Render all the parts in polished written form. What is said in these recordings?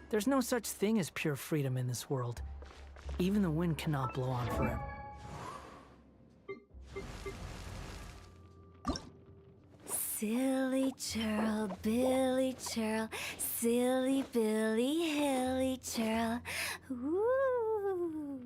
There's no such thing as pure freedom in this world. Even the wind cannot blow on forever. Silly churl, Billy churl, silly Billy, hilly churl. Woo!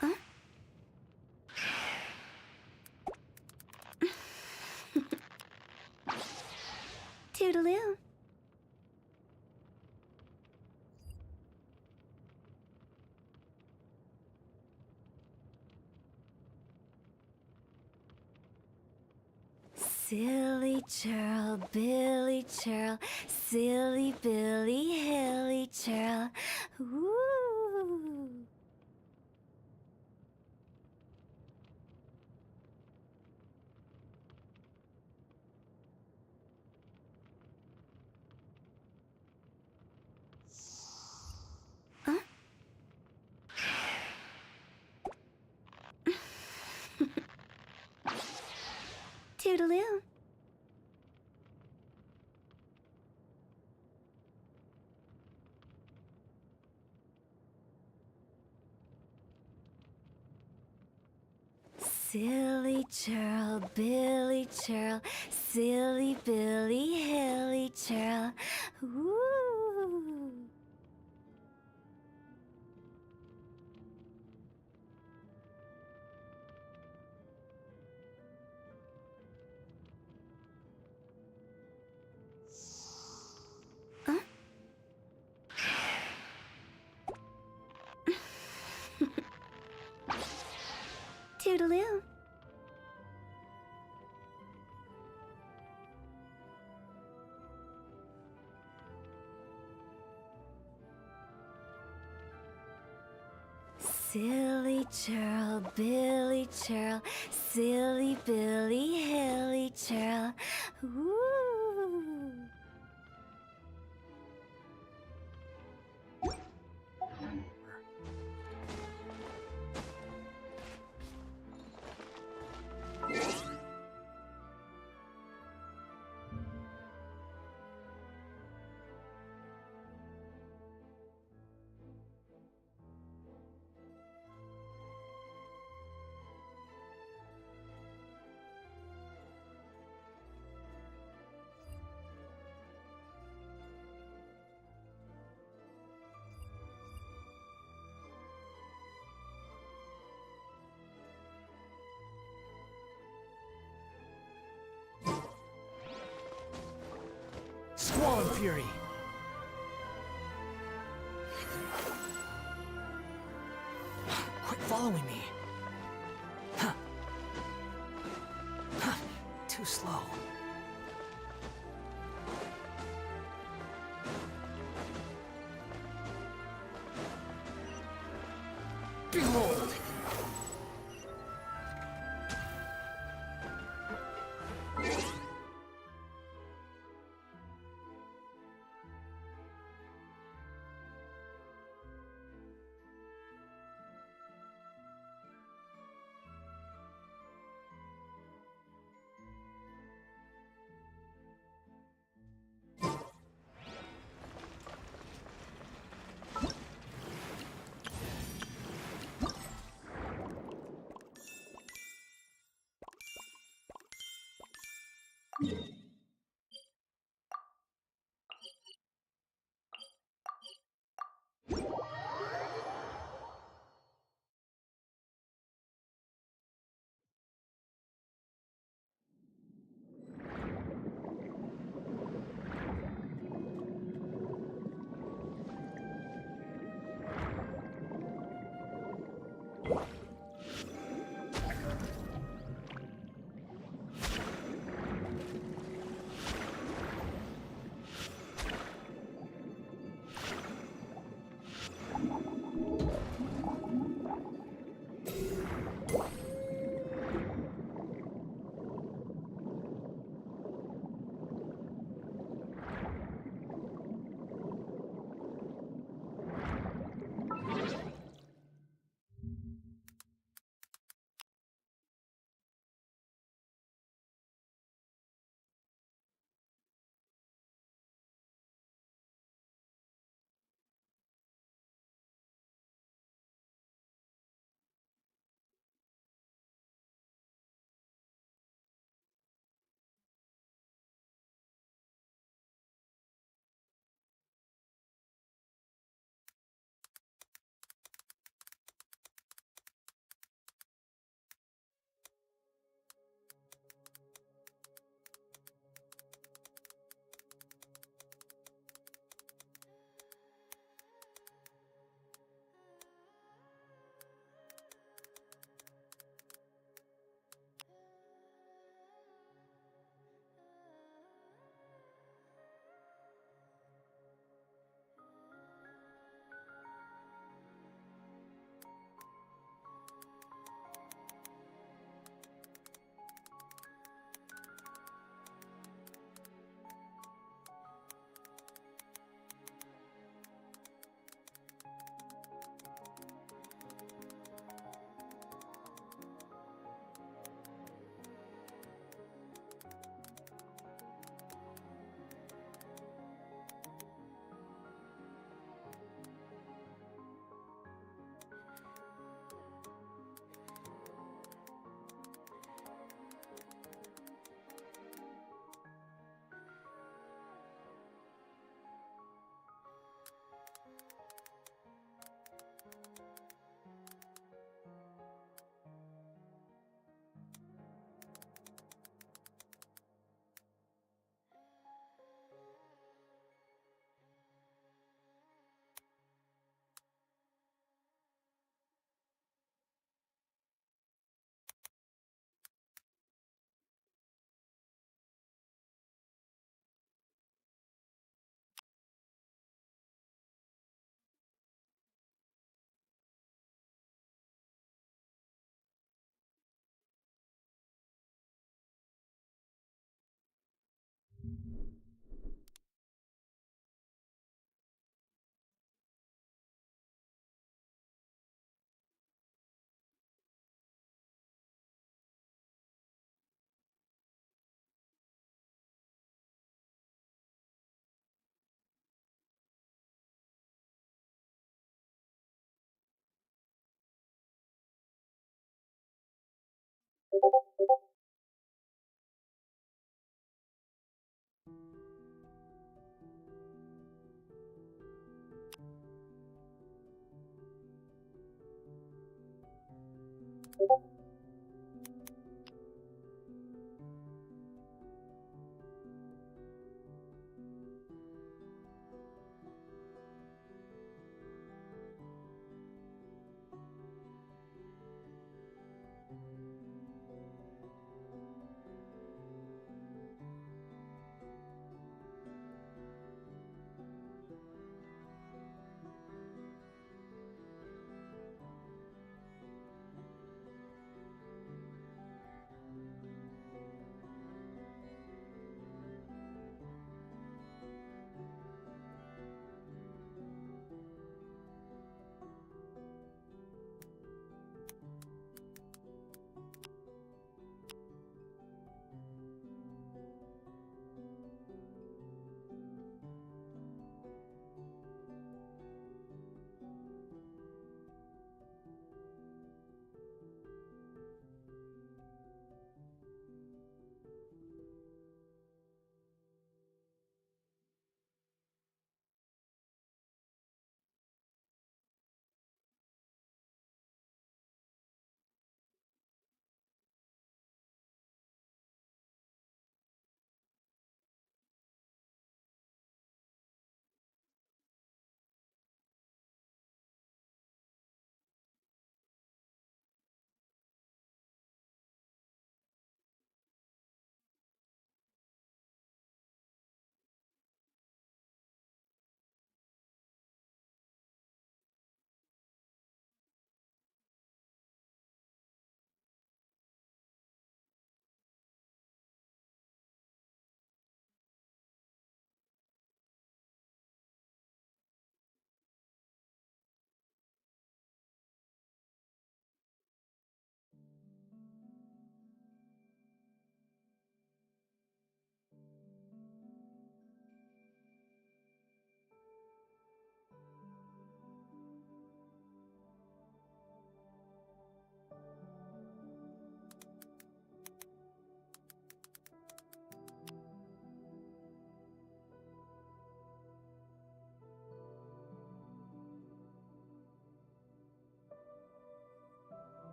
Huh? Toodaloo. Silly churl, Billy churl, silly Billy, hilly churl. Woo! Huh? Toodaloo. Silly churl, Billy churl, silly Billy, hilly churl. Woo! Huh? Toodaloo. Silly churl, Billy churl, silly Billy, hilly churl. Woo! Squall and Fury! Quit following me! Huh. Huh. Too slow. Behold!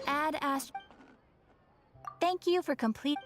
Add Ast. Thank you for complete.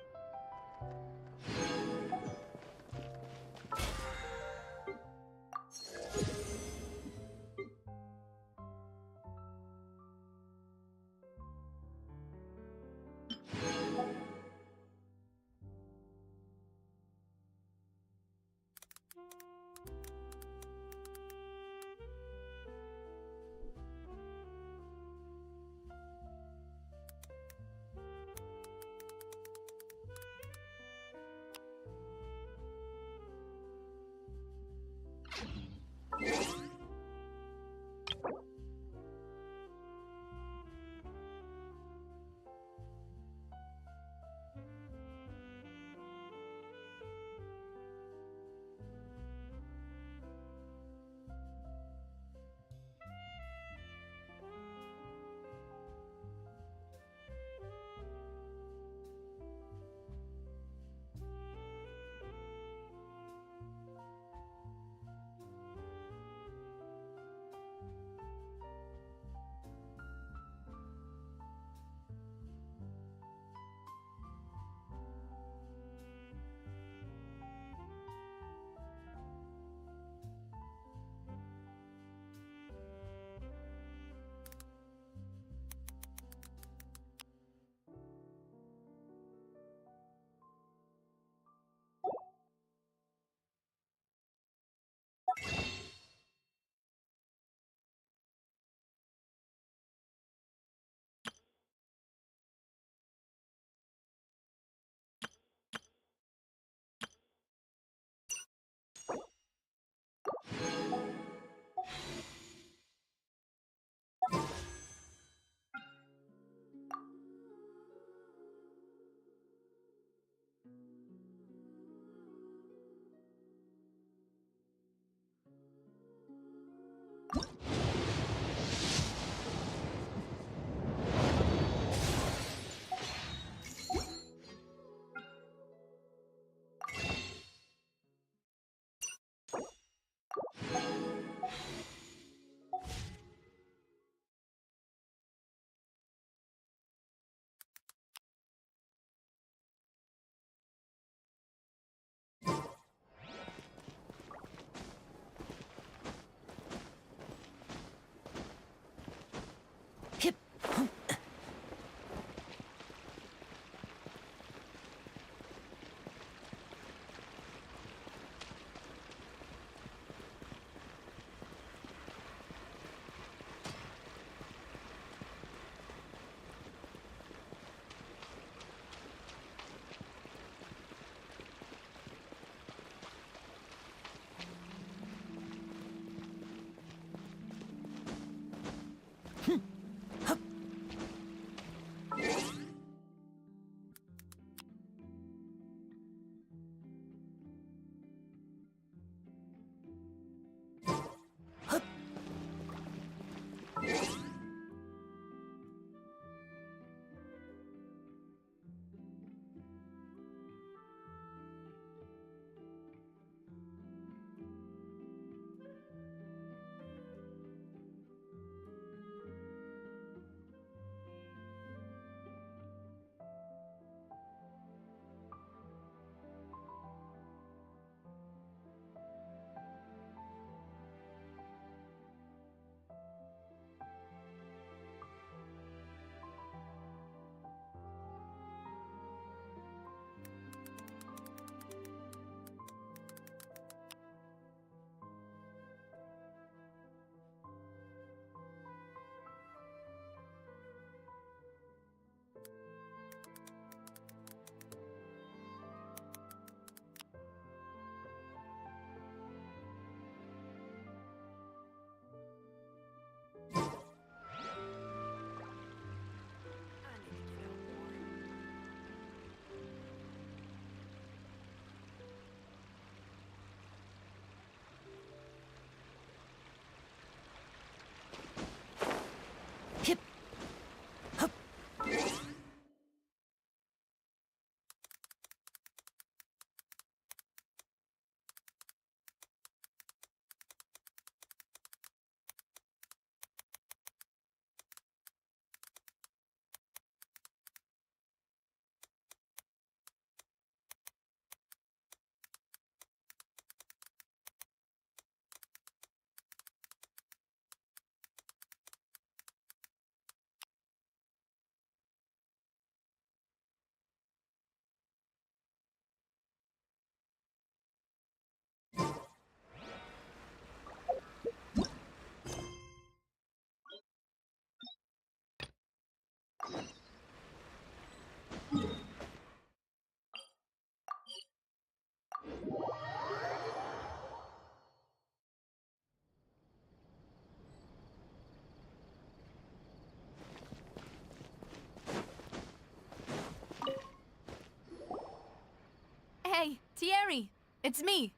Hey, Thierry! It's me!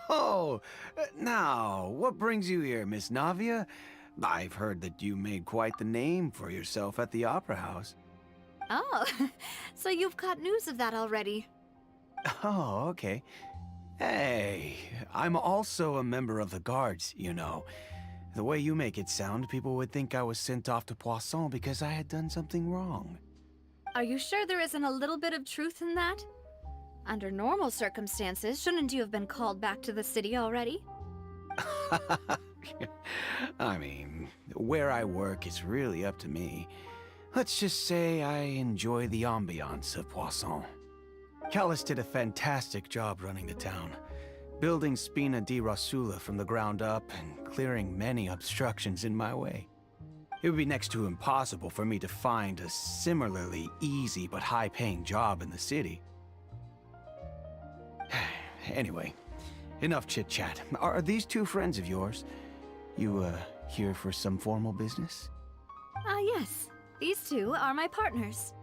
Oh, now, what brings you here, Miss Navia? I've heard that you made quite the name for yourself at the Opera House. Oh, so you've caught news of that already. Oh, okay. Hey, I'm also a member of the guards, you know. The way you make it sound, people would think I was sent off to Poisson because I had done something wrong. Are you sure there isn't a little bit of truth in that? Under normal circumstances, shouldn't you have been called back to the city already? I mean, where I work is really up to me. Let's just say I enjoy the ambiance of Poisson. Callis did a fantastic job running the town, building Spina di Rosula from the ground up and clearing many obstructions in my way. It would be next to impossible for me to find a similarly easy but high-paying job in the city. Anyway, enough chit-chat. Are these two friends of yours? You, here for some formal business? Yes. These two are my partners.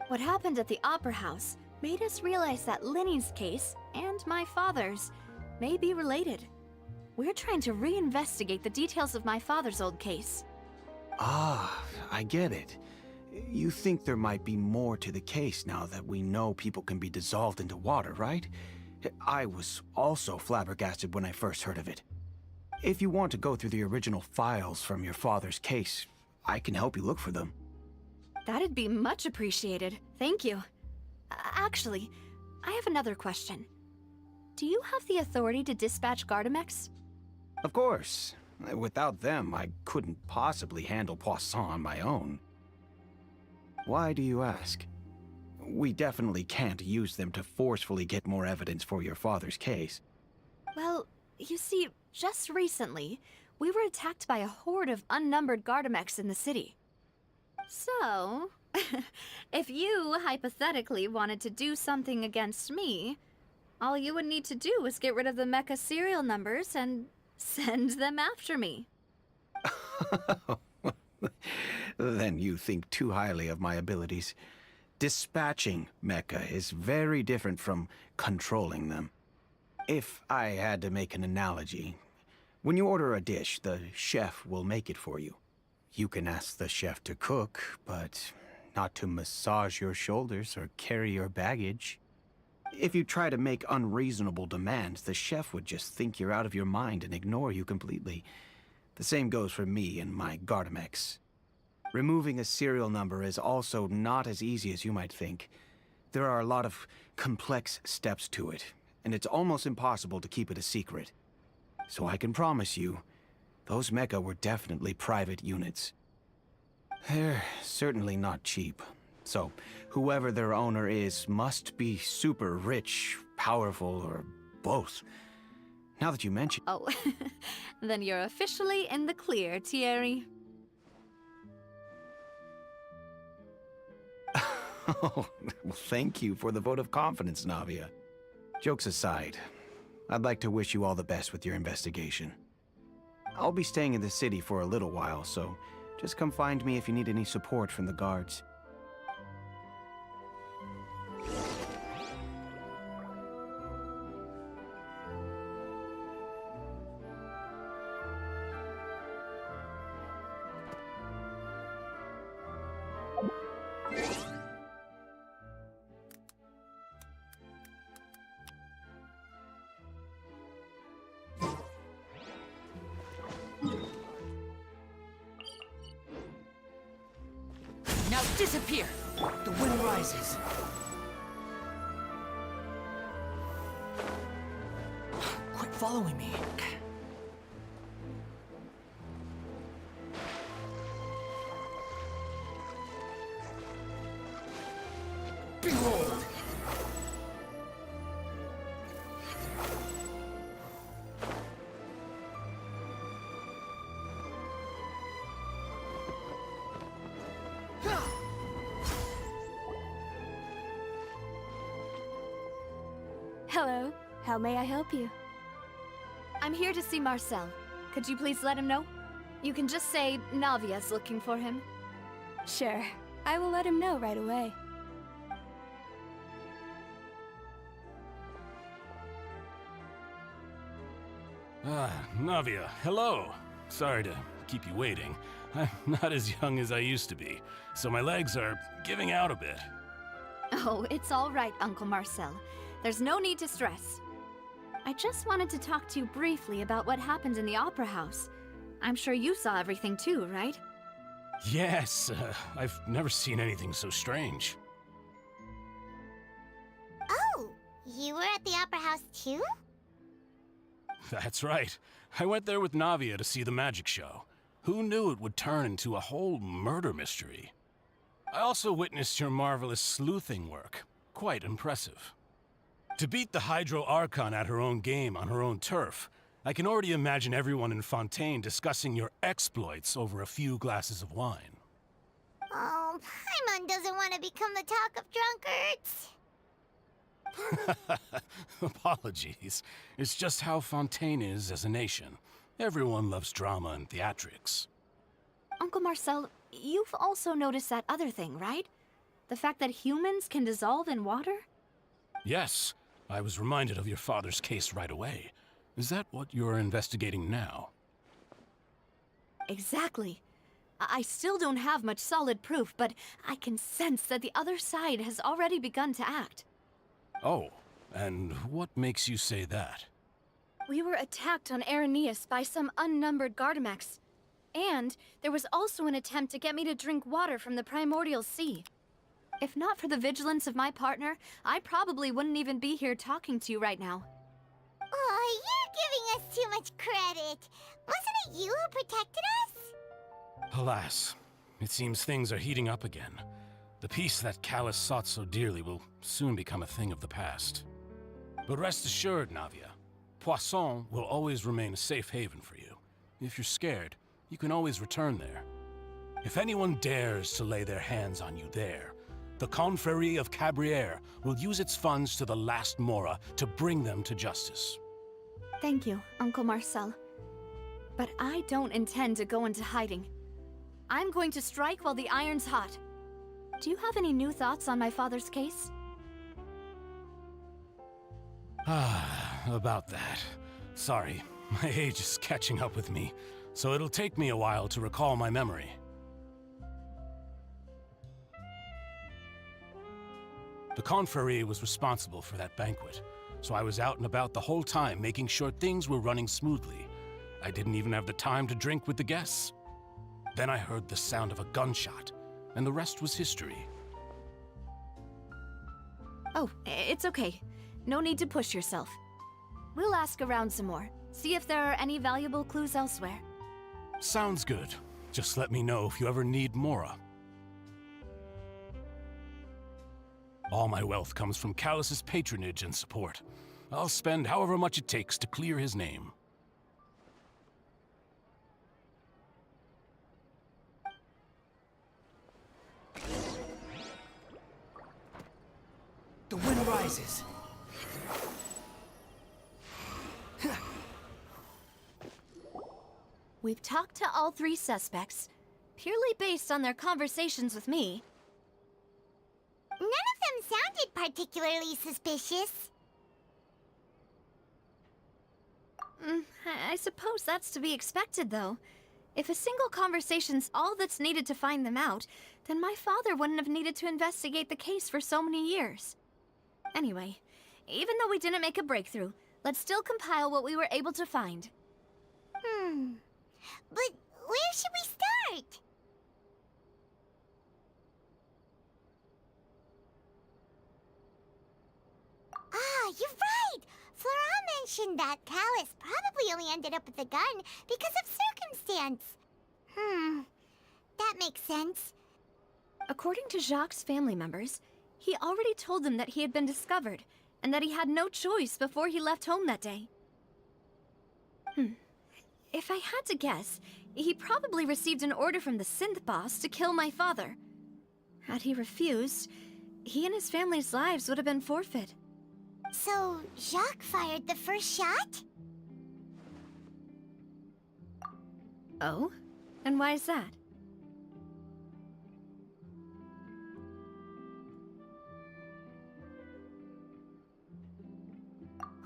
What happened at the Opera House made us realize that Linny's case and my father's may be related. We're trying to reinvestigate the details of my father's old case. Ah, I get it. You think there might be more to the case now that we know people can be dissolved into water, right? I was also flabbergasted when I first heard of it. If you want to go through the original files from your father's case, I can help you look for them. That'd be much appreciated. Thank you. Actually, I have another question. Do you have the authority to dispatch Gardamex? Of course. Without them, I couldn't possibly handle Poisson on my own. Why do you ask? We definitely can't use them to forcefully get more evidence for your father's case. Well, you see, just recently, we were attacked by a horde of unnumbered Gardamex in the city. So, if you hypothetically wanted to do something against me, all you would need to do is get rid of the mecha serial numbers and send them after me. Then you think too highly of my abilities. Dispatching mecha is very different from controlling them. If I had to make an analogy, when you order a dish, the chef will make it for you. You can ask the chef to cook, but not to massage your shoulders or carry your baggage. If you try to make unreasonable demands, the chef would just think you're out of your mind and ignore you completely. The same goes for me and my Gardamex. Removing a serial number is also not as easy as you might think. There are a lot of complex steps to it, and it's almost impossible to keep it a secret. So I can promise you, those mecha were definitely private units. They're certainly not cheap. So, whoever their owner is must be super rich, powerful, or both. Now that you mention... Oh, then you're officially in the clear, Thierry. Oh, well, thank you for the vote of confidence, Navia. Jokes aside, I'd like to wish you all the best with your investigation. I'll be staying in the city for a little while, so just come find me if you need any support from the guards. Now disappear! The wind rises. Quit following me. Behold! Hello. How may I help you? I'm here to see Marcel. Could you please let him know? You can just say Navia's looking for him. Sure. I will let him know right away. Navia, hello. Sorry to keep you waiting. I'm not as young as I used to be, so my legs are giving out a bit. Oh, it's all right, Uncle Marcel. There's no need to stress. I just wanted to talk to you briefly about what happened in the Opera House. I'm sure you saw everything too, right? Yes, I've never seen anything so strange. Oh, you were at the Opera House too? That's right. I went there with Navia to see the magic show. Who knew it would turn into a whole murder mystery? I also witnessed your marvelous sleuthing work. Quite impressive. To beat the Hydro Archon at her own game on her own turf, I can already imagine everyone in Fontaine discussing your exploits over a few glasses of wine. Oh, Paimon doesn't want to become the talk of drunkards. Apologies. It's just how Fontaine is as a nation. Everyone loves drama and theatrics. Uncle Marcel, you've also noticed that other thing, right? The fact that humans can dissolve in water? Yes, I was reminded of your father's case right away. Is that what you're investigating now? Exactly. I still don't have much solid proof, but I can sense that the other side has already begun to act. Oh, and what makes you say that? We were attacked on Araneus by some unnumbered Gardamex. And there was also an attempt to get me to drink water from the primordial sea. If not for the vigilance of my partner, I probably wouldn't even be here talking to you right now. Oh, you're giving us too much credit. Wasn't it you who protected us? Alas, it seems things are heating up again. The peace that Callus sought so dearly will soon become a thing of the past. But rest assured, Navia, Poisson will always remain a safe haven for you. If you're scared, you can always return there. If anyone dares to lay their hands on you there, the Confrérie of Cabrières will use its funds to the last Mora to bring them to justice. Thank you, Uncle Marcel. But I don't intend to go into hiding. I'm going to strike while the iron's hot. Do you have any new thoughts on my father's case? About that. Sorry, my age is catching up with me, so it'll take me a while to recall my memory. The Confrérie was responsible for that banquet, so I was out and about the whole time making sure things were running smoothly. I didn't even have the time to drink with the guests. Then I heard the sound of a gunshot, and the rest was history. Oh, it's okay. No need to push yourself. We'll ask around some more, see if there are any valuable clues elsewhere. Sounds good. Just let me know if you ever need Mora. All my wealth comes from Callus's patronage and support. I'll spend however much it takes to clear his name. The wind rises. We've talked to all three suspects, purely based on their conversations with me. None of them sounded particularly suspicious. I suppose that's to be expected, though. If a single conversation's all that's needed to find them out, then my father wouldn't have needed to investigate the case for so many years. Anyway, even though we didn't make a breakthrough, let's still compile what we were able to find. But where should we start? Ah, you're right! Flora mentioned that Callus probably only ended up with the gun because of circumstance. That makes sense. According to Jacques' family members, he already told them that he had been discovered, and that he had no choice before he left home that day. If I had to guess, he probably received an order from the synth boss to kill my father. Had he refused, he and his family's lives would have been forfeit. So, Jacques fired the first shot? Oh? And why is that?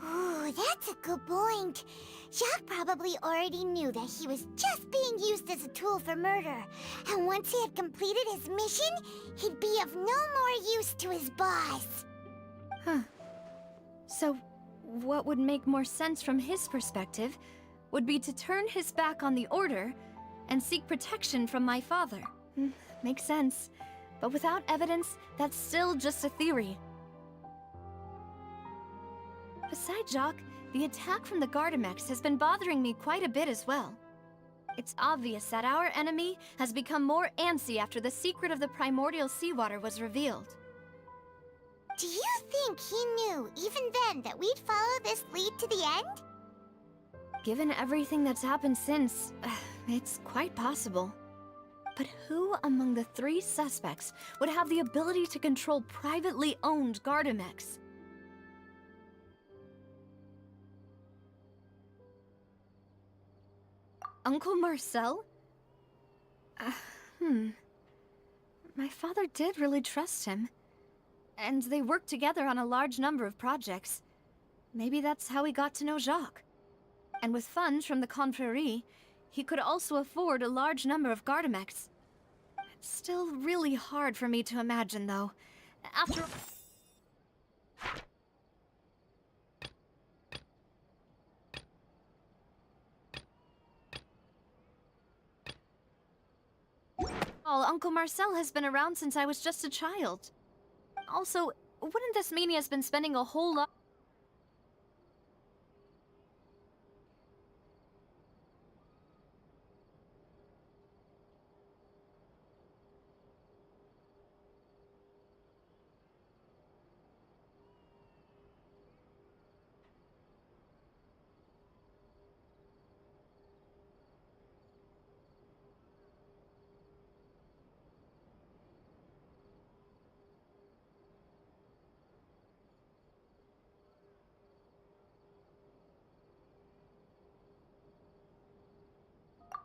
Ooh, that's a good point. Jacques probably already knew that he was just being used as a tool for murder. And once he had completed his mission, he'd be of no more use to his boss. So, what would make more sense from his perspective would be to turn his back on the Order and seek protection from my father. Makes sense. But without evidence, that's still just a theory. Besides Jacques, the attack from the Gardamex has been bothering me quite a bit as well. It's obvious that our enemy has become more antsy after the secret of the primordial seawater was revealed. Do you think he knew, even then, that we'd follow this lead to the end? Given everything that's happened since, it's quite possible. But who among the three suspects would have the ability to control privately owned Gardamex? Uncle Marcel? My father did really trust him. And they worked together on a large number of projects. Maybe that's how he got to know Jacques. And with funds from the Confrérie, he could also afford a large number of Gardamex. It's still really hard for me to imagine, though. After... Uncle Marcel has been around since I was just a child. Also, wouldn't this mean he has been spending a whole lot...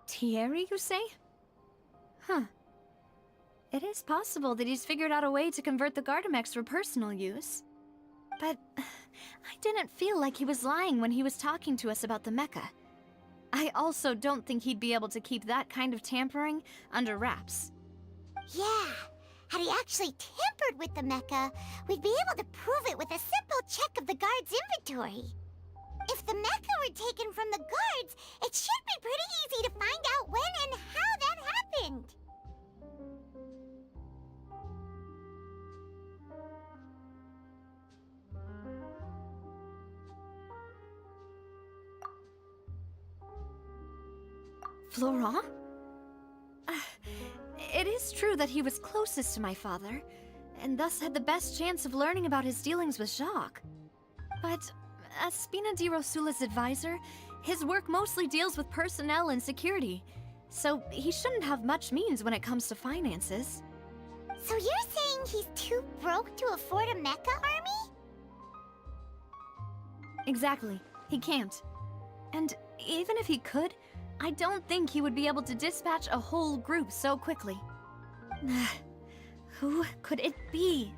Thierry, you say? Huh. It is possible that he's figured out a way to convert the Gardamex for personal use. But I didn't feel like he was lying when he was talking to us about the mecha. I also don't think he'd be able to keep that kind of tampering under wraps. Yeah, had he actually tampered with the mecha, we'd be able to prove it with a simple check of the guard's inventory. If the mecha were taken from the guards, it should be pretty easy to find out when and how that happened. Florent? It is true that he was closest to my father, and thus had the best chance of learning about his dealings with Jacques. But as Spina di Rosula's advisor, his work mostly deals with personnel and security, so he shouldn't have much means when it comes to finances. So you're saying he's too broke to afford a mecha army? Exactly. He can't. And even if he could, I don't think he would be able to dispatch a whole group so quickly. Who could it be?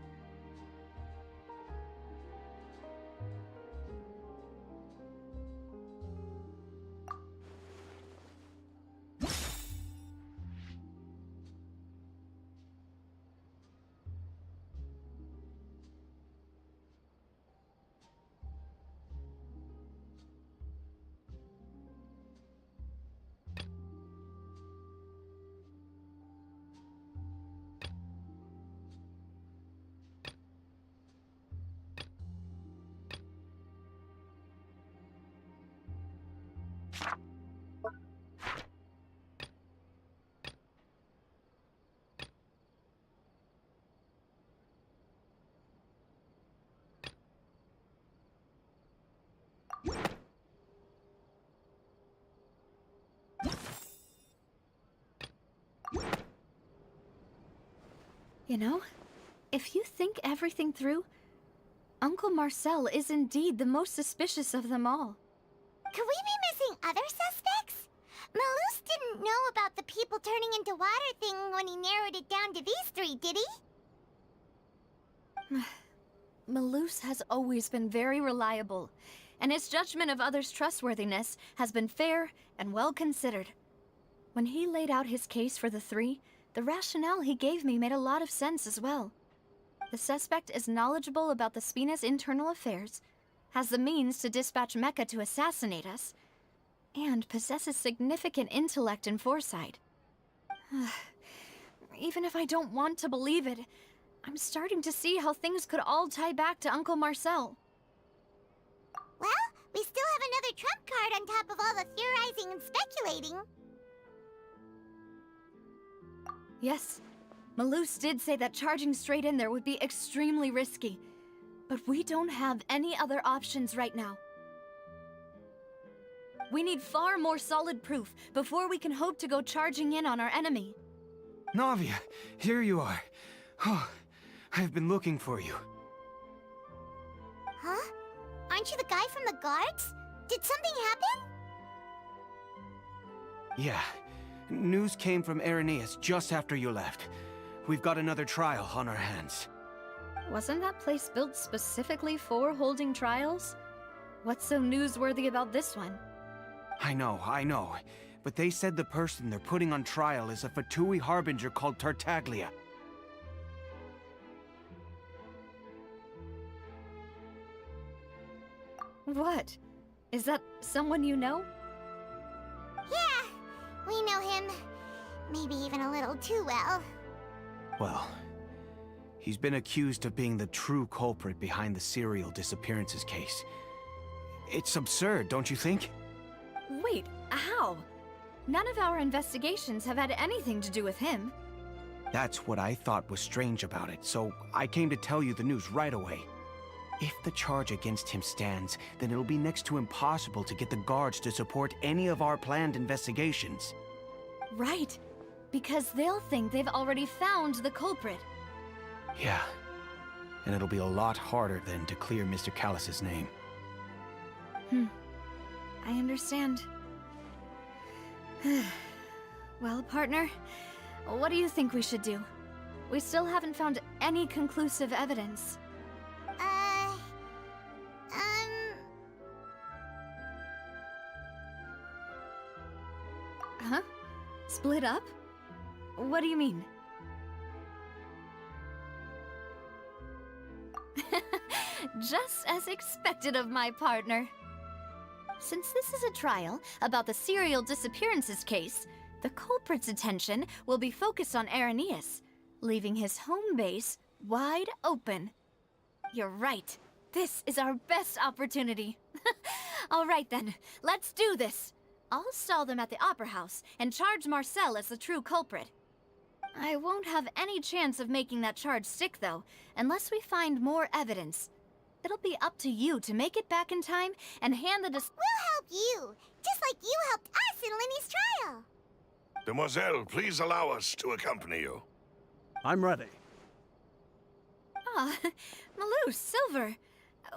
You know, if you think everything through, Uncle Marcel is indeed the most suspicious of them all. Could we be missing other suspects? Malus didn't know about the people turning into water thing when he narrowed it down to these three, did he? Malus has always been very reliable, and his judgment of others' trustworthiness has been fair and well considered. When he laid out his case for the three, the rationale he gave me made a lot of sense as well. The suspect is knowledgeable about the Spina's internal affairs, has the means to dispatch Mecha to assassinate us, and possesses significant intellect and foresight. Even if I don't want to believe it, I'm starting to see how things could all tie back to Uncle Marcel. Well, we still have another trump card on top of all the theorizing and speculating. Yes, Malus did say that charging straight in there would be extremely risky, but we don't have any other options right now. We need far more solid proof before we can hope to go charging in on our enemy. Navia, here you are. Oh, I've been looking for you. Huh? Aren't you the guy from the guards? Did something happen? Yeah. News came from Irenaeus just after you left. We've got another trial on our hands. Wasn't that place built specifically for holding trials? What's so newsworthy about this one? I know. But they said the person they're putting on trial is a Fatui harbinger called Tartaglia. What? Is that someone you know? Yeah, we know him. Maybe even a little too well. Well, he's been accused of being the true culprit behind the serial disappearances case. It's absurd, don't you think? Wait, how? None of our investigations have had anything to do with him. That's what I thought was strange about it, so I came to tell you the news right away. If the charge against him stands, then it'll be next to impossible to get the guards to support any of our planned investigations. Right, because they'll think they've already found the culprit. Yeah, and it'll be a lot harder then to clear Mr. Callus's name. I understand. Well, partner, what do you think we should do? We still haven't found any conclusive evidence. Huh? Split up? What do you mean? Just as expected of my partner. Since this is a trial about the serial disappearances case, the culprit's attention will be focused on Irenaeus, leaving his home base wide open. You're right. This is our best opportunity. All right then, let's do this. I'll stall them at the Opera House and charge Marcel as the true culprit. I won't have any chance of making that charge stick, though, unless we find more evidence. It'll be up to you to make it back in time and hand the We'll help you, just like you helped us in Linny's trial. Demoiselle, please allow us to accompany you. I'm ready. Ah, Malou, Silver.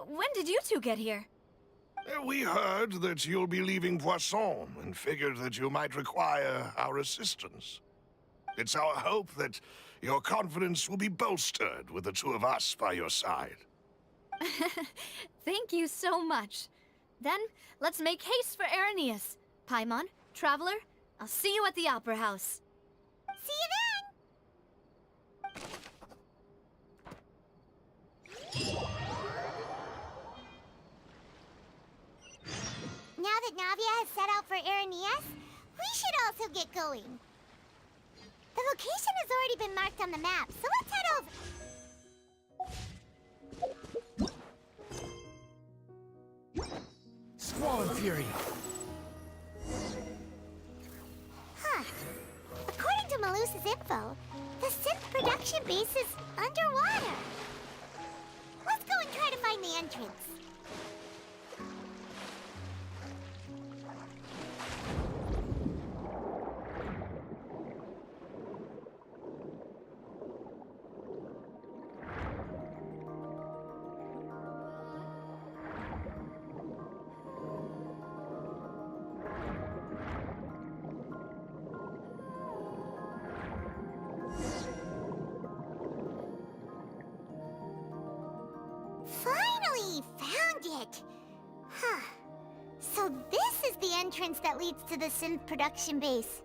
When did you two get here? We heard that you'll be leaving Poisson and figured that you might require our assistance. It's our hope that your confidence will be bolstered with the two of us by your side. Thank you so much. Then, let's make haste for Irenaeus. Paimon, Traveler, I'll see you at the Opera House. See you then! Now that Navia has set out for Irenaeus, we should also get going. The location has already been marked on the map, so let's head over. Squall and Fury. Huh. According to Malusa's info, the synth production base is underwater. Let's go and try to find the entrance. Finally found it! Huh. So this is the entrance that leads to the synth production base.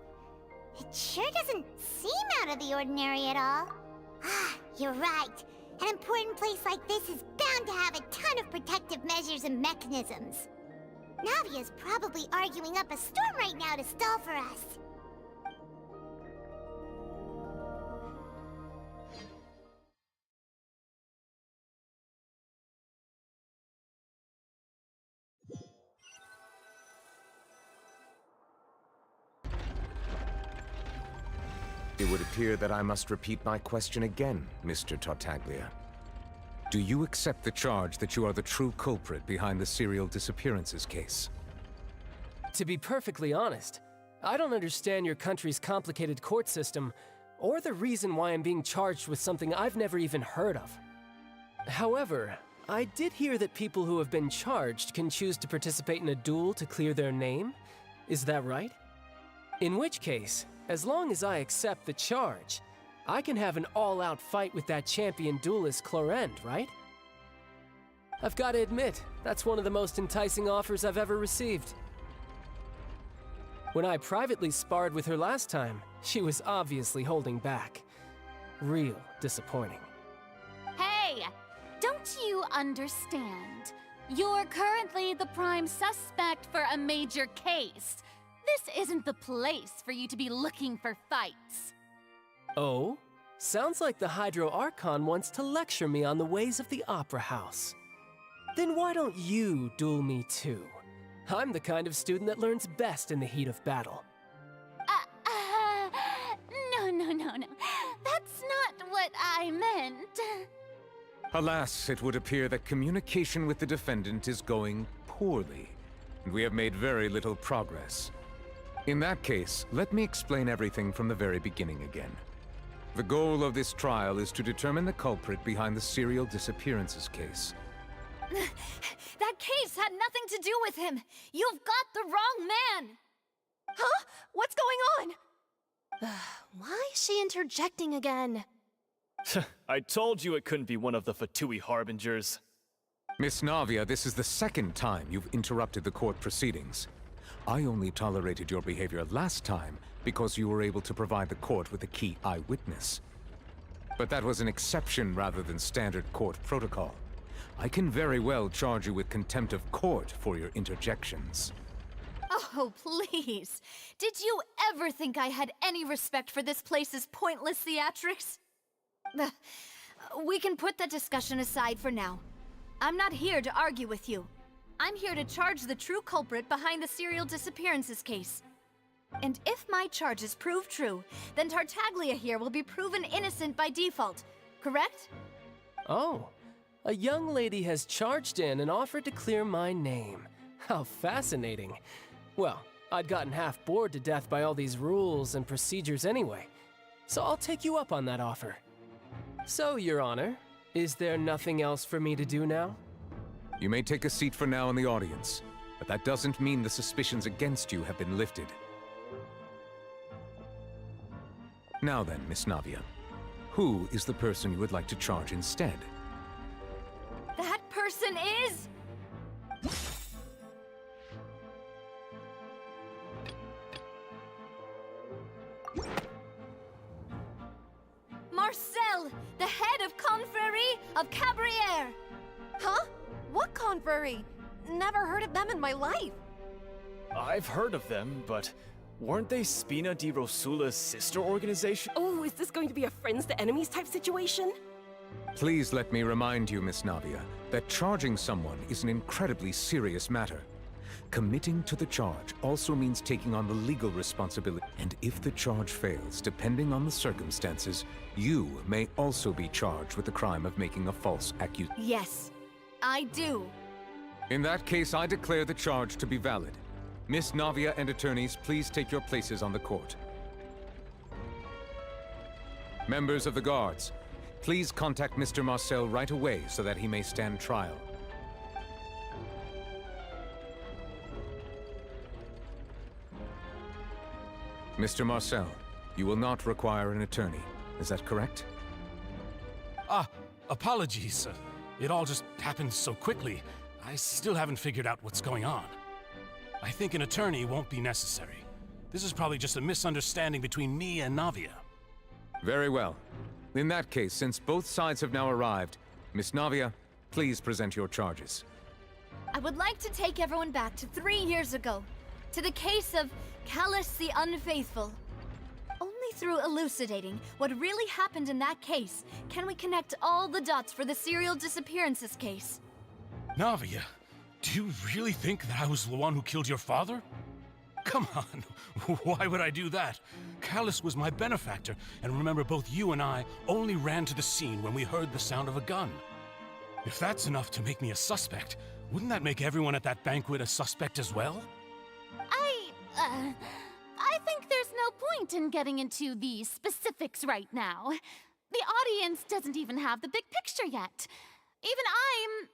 It sure doesn't seem out of the ordinary at all. Ah, you're right. An important place like this is bound to have a ton of protective measures and mechanisms. Navia's probably arguing up a storm right now to stall for us. It would appear that I must repeat my question again, Mr. Tartaglia. Do you accept the charge that you are the true culprit behind the serial disappearances case? To be perfectly honest, I don't understand your country's complicated court system, or the reason why I'm being charged with something I've never even heard of. However, I did hear that people who have been charged can choose to participate in a duel to clear their name. Is that right? In which case, as long as I accept the charge, I can have an all-out fight with that champion duelist Clorend, right? I've got to admit, that's one of the most enticing offers I've ever received. When I privately sparred with her last time, she was obviously holding back. Real disappointing. Hey! Don't you understand? You're currently the prime suspect for a major case. This isn't the place for you to be looking for fights. Oh? Sounds like the Hydro Archon wants to lecture me on the ways of the Opera House. Then why don't you duel me too? I'm the kind of student that learns best in the heat of battle. No. That's not what I meant. Alas, it would appear that communication with the defendant is going poorly, and we have made very little progress. In that case, let me explain everything from the very beginning again. The goal of this trial is to determine the culprit behind the serial disappearances case. That case had nothing to do with him! You've got the wrong man! Huh? What's going on? Why is she interjecting again? I told you it couldn't be one of the Fatui Harbingers. Miss Navia, this is the second time you've interrupted the court proceedings. I only tolerated your behavior last time because you were able to provide the court with a key eyewitness. But that was an exception rather than standard court protocol. I can very well charge you with contempt of court for your interjections. Oh, please. Did you ever think I had any respect for this place's pointless theatrics? We can put that discussion aside for now. I'm not here to argue with you. I'm here to charge the true culprit behind the serial disappearances case. And if my charges prove true, then Tartaglia here will be proven innocent by default, correct? Oh, a young lady has charged in and offered to clear my name. How fascinating. Well, I'd gotten half bored to death by all these rules and procedures anyway, so I'll take you up on that offer. So, Your Honor, is there nothing else for me to do now? You may take a seat for now in the audience, but that doesn't mean the suspicions against you have been lifted. Now then, Miss Navia, who is the person you would like to charge instead? That person is... Marcel, the head of Confrérie of Cabrières! Huh? What confrérie? Never heard of them in my life. I've heard of them, but weren't they Spina di Rosula's sister organization? Oh, is this going to be a friends to enemies type situation? Please let me remind you, Miss Navia, that charging someone is an incredibly serious matter. Committing to the charge also means taking on the legal responsibility. And if the charge fails, depending on the circumstances, you may also be charged with the crime of making a false accusation. Yes, I do. In that case, I declare the charge to be valid. Miss Navia and attorneys, please take your places on the court. Members of the guards, please contact Mr. Marcel right away so that he may stand trial. Mr. Marcel, you will not require an attorney. Is that correct? Apologies. It all just happened so quickly. I still haven't figured out what's going on. I think an attorney won't be necessary. This is probably just a misunderstanding between me and Navia. Very well. In that case, since both sides have now arrived, Miss Navia, please present your charges. I would like to take everyone back to 3 years ago, to the case of Callus the Unfaithful. Only through elucidating what really happened in that case can we connect all the dots for the serial disappearances case. Navia, do you really think that I was the one who killed your father? Come on, why would I do that? Callus was my benefactor, and remember both you and I only ran to the scene when we heard the sound of a gun. If that's enough to make me a suspect, wouldn't that make everyone at that banquet a suspect as well? I think there's no point in getting into the specifics right now. The audience doesn't even have the big picture yet. Even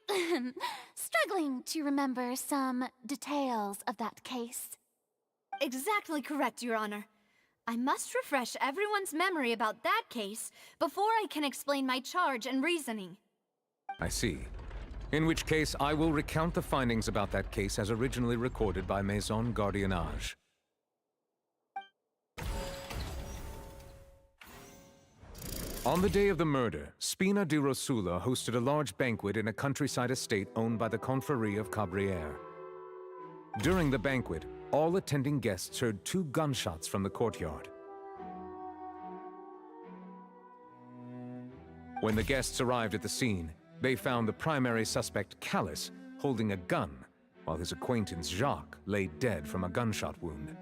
I'm struggling to remember some details of that case. Exactly correct, Your Honor. I must refresh everyone's memory about that case before I can explain my charge and reasoning. I see. In which case, I will recount the findings about that case as originally recorded by Maison Gardiennage. On the day of the murder, Spina di Rosula hosted a large banquet in a countryside estate owned by the Confrérie of Cabrières. During the banquet, all attending guests heard 2 gunshots from the courtyard. When the guests arrived at the scene, they found the primary suspect, Callus, holding a gun, while his acquaintance, Jacques, lay dead from a gunshot wound.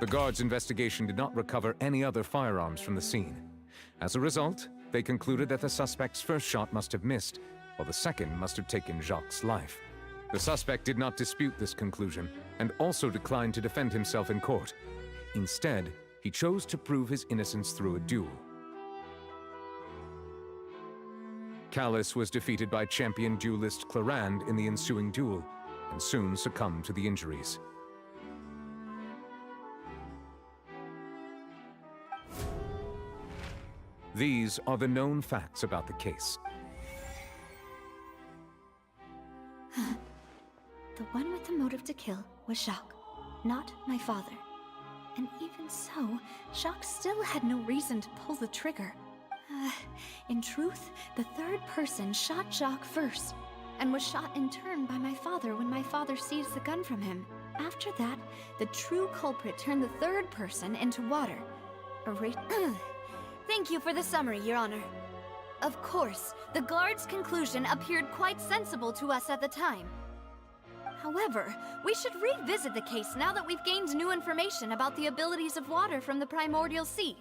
The guards' investigation did not recover any other firearms from the scene. As a result, they concluded that the suspect's first shot must have missed, while the second must have taken Jacques' life. The suspect did not dispute this conclusion, and also declined to defend himself in court. Instead, he chose to prove his innocence through a duel. Callus was defeated by champion duelist Clarande in the ensuing duel, and soon succumbed to the injuries. These are the known facts about the case. The one with the motive to kill was Jacques, not my father. And even so, Jacques still had no reason to pull the trigger. In truth, the third person shot Jacques first, and was shot in turn by my father when my father seized the gun from him. After that, the true culprit turned the third person into water. Thank you for the summary, Your Honor. Of course, the guard's conclusion appeared quite sensible to us at the time. However, we should revisit the case now that we've gained new information about the abilities of water from the primordial sea.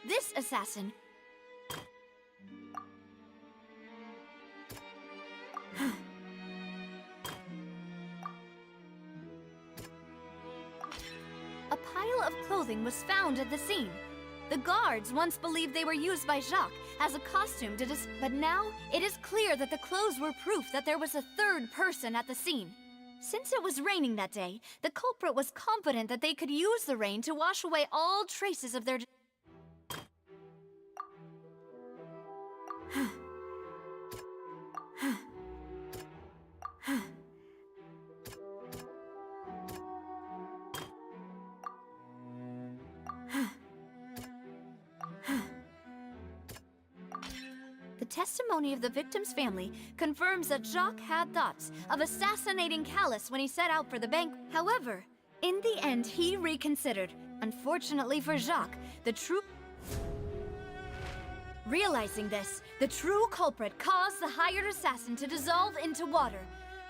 This assassin... A pile of clothing was found at the scene. The guards once believed they were used by Jacques as a costume to but now it is clear that the clothes were proof that there was a third person at the scene. Since it was raining that day, the culprit was confident that they could use the rain to wash away all traces of their... The testimony of the victim's family confirms that Jacques had thoughts of assassinating Callus when he set out for the bank. However, in the end, he reconsidered. Unfortunately for Jacques, Realizing this, the true culprit caused the hired assassin to dissolve into water,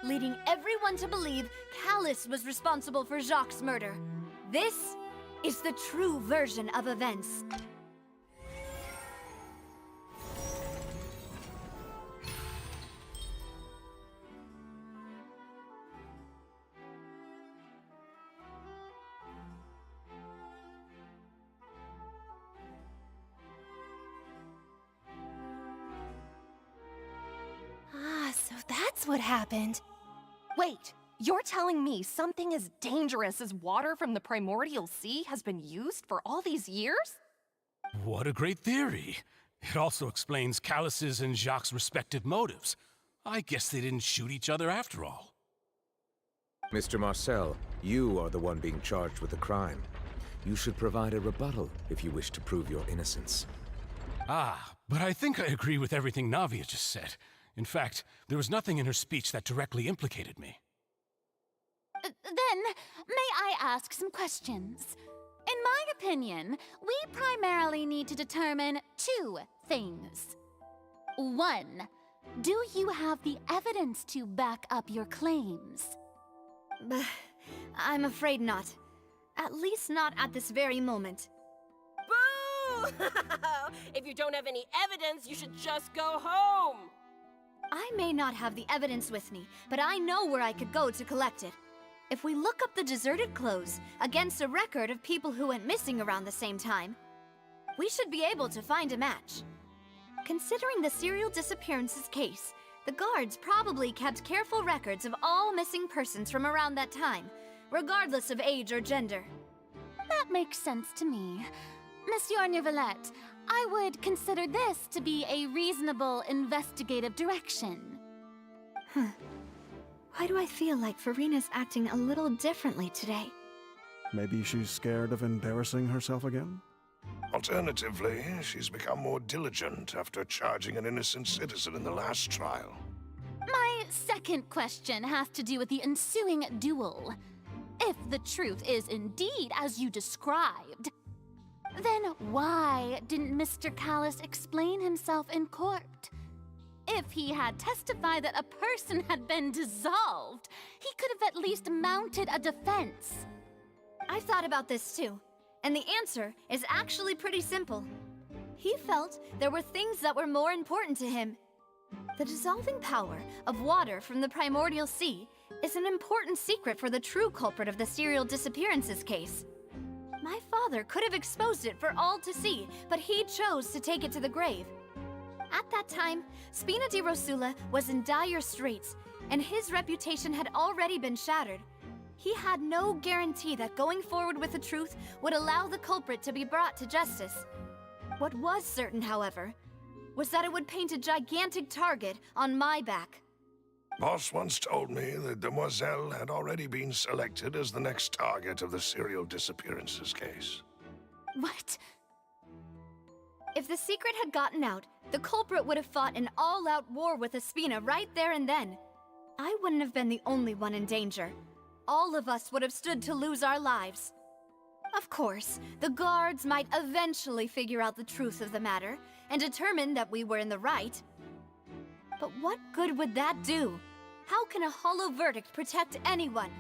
leading everyone to believe Callus was responsible for Jacques' murder. This is the true version of events. So that's what happened. Wait, you're telling me something as dangerous as water from the primordial sea has been used for all these years? What a great theory. It also explains Callus's and Jacques' respective motives. I guess they didn't shoot each other after all. Mr. Marcel, you are the one being charged with the crime. You should provide a rebuttal if you wish to prove your innocence. Ah, but I think I agree with everything Navia just said. In fact, there was nothing in her speech that directly implicated me. Then, may I ask some questions? In my opinion, we primarily need to determine two things. One, do you have the evidence to back up your claims? I'm afraid not. At least not at this very moment. Boo! If you don't have any evidence, you should just go home! I may not have the evidence with me, but I know where I could go to collect it. If we look up the deserted clothes against a record of people who went missing around the same time, we should be able to find a match. Considering the serial disappearances case, the guards probably kept careful records of all missing persons from around that time, regardless of age or gender. That makes sense to me. Monsieur Neuvillette, I would consider this to be a reasonable investigative direction. Why do I feel like Farina's acting a little differently today? Maybe she's scared of embarrassing herself again? Alternatively, she's become more diligent after charging an innocent citizen in the last trial. My second question has to do with the ensuing duel. If the truth is indeed as you described, then why didn't Mr. Callus explain himself in court? If he had testified that a person had been dissolved, he could have at least mounted a defense. I've thought about this too, and the answer is actually pretty simple. He felt there were things that were more important to him. The dissolving power of water from the primordial sea is an important secret for the true culprit of the serial disappearances case. My father could have exposed it for all to see, but he chose to take it to the grave. At that time, Spina di Rosula was in dire straits, and his reputation had already been shattered. He had no guarantee that going forward with the truth would allow the culprit to be brought to justice. What was certain, however, was that it would paint a gigantic target on my back. Boss once told me that Demoiselle had already been selected as the next target of the serial disappearances case. What? If the secret had gotten out, the culprit would have fought an all-out war with Espina right there and then. I wouldn't have been the only one in danger. All of us would have stood to lose our lives. Of course, the guards might eventually figure out the truth of the matter and determine that we were in the right. But what good would that do? How can a hollow verdict protect anyone?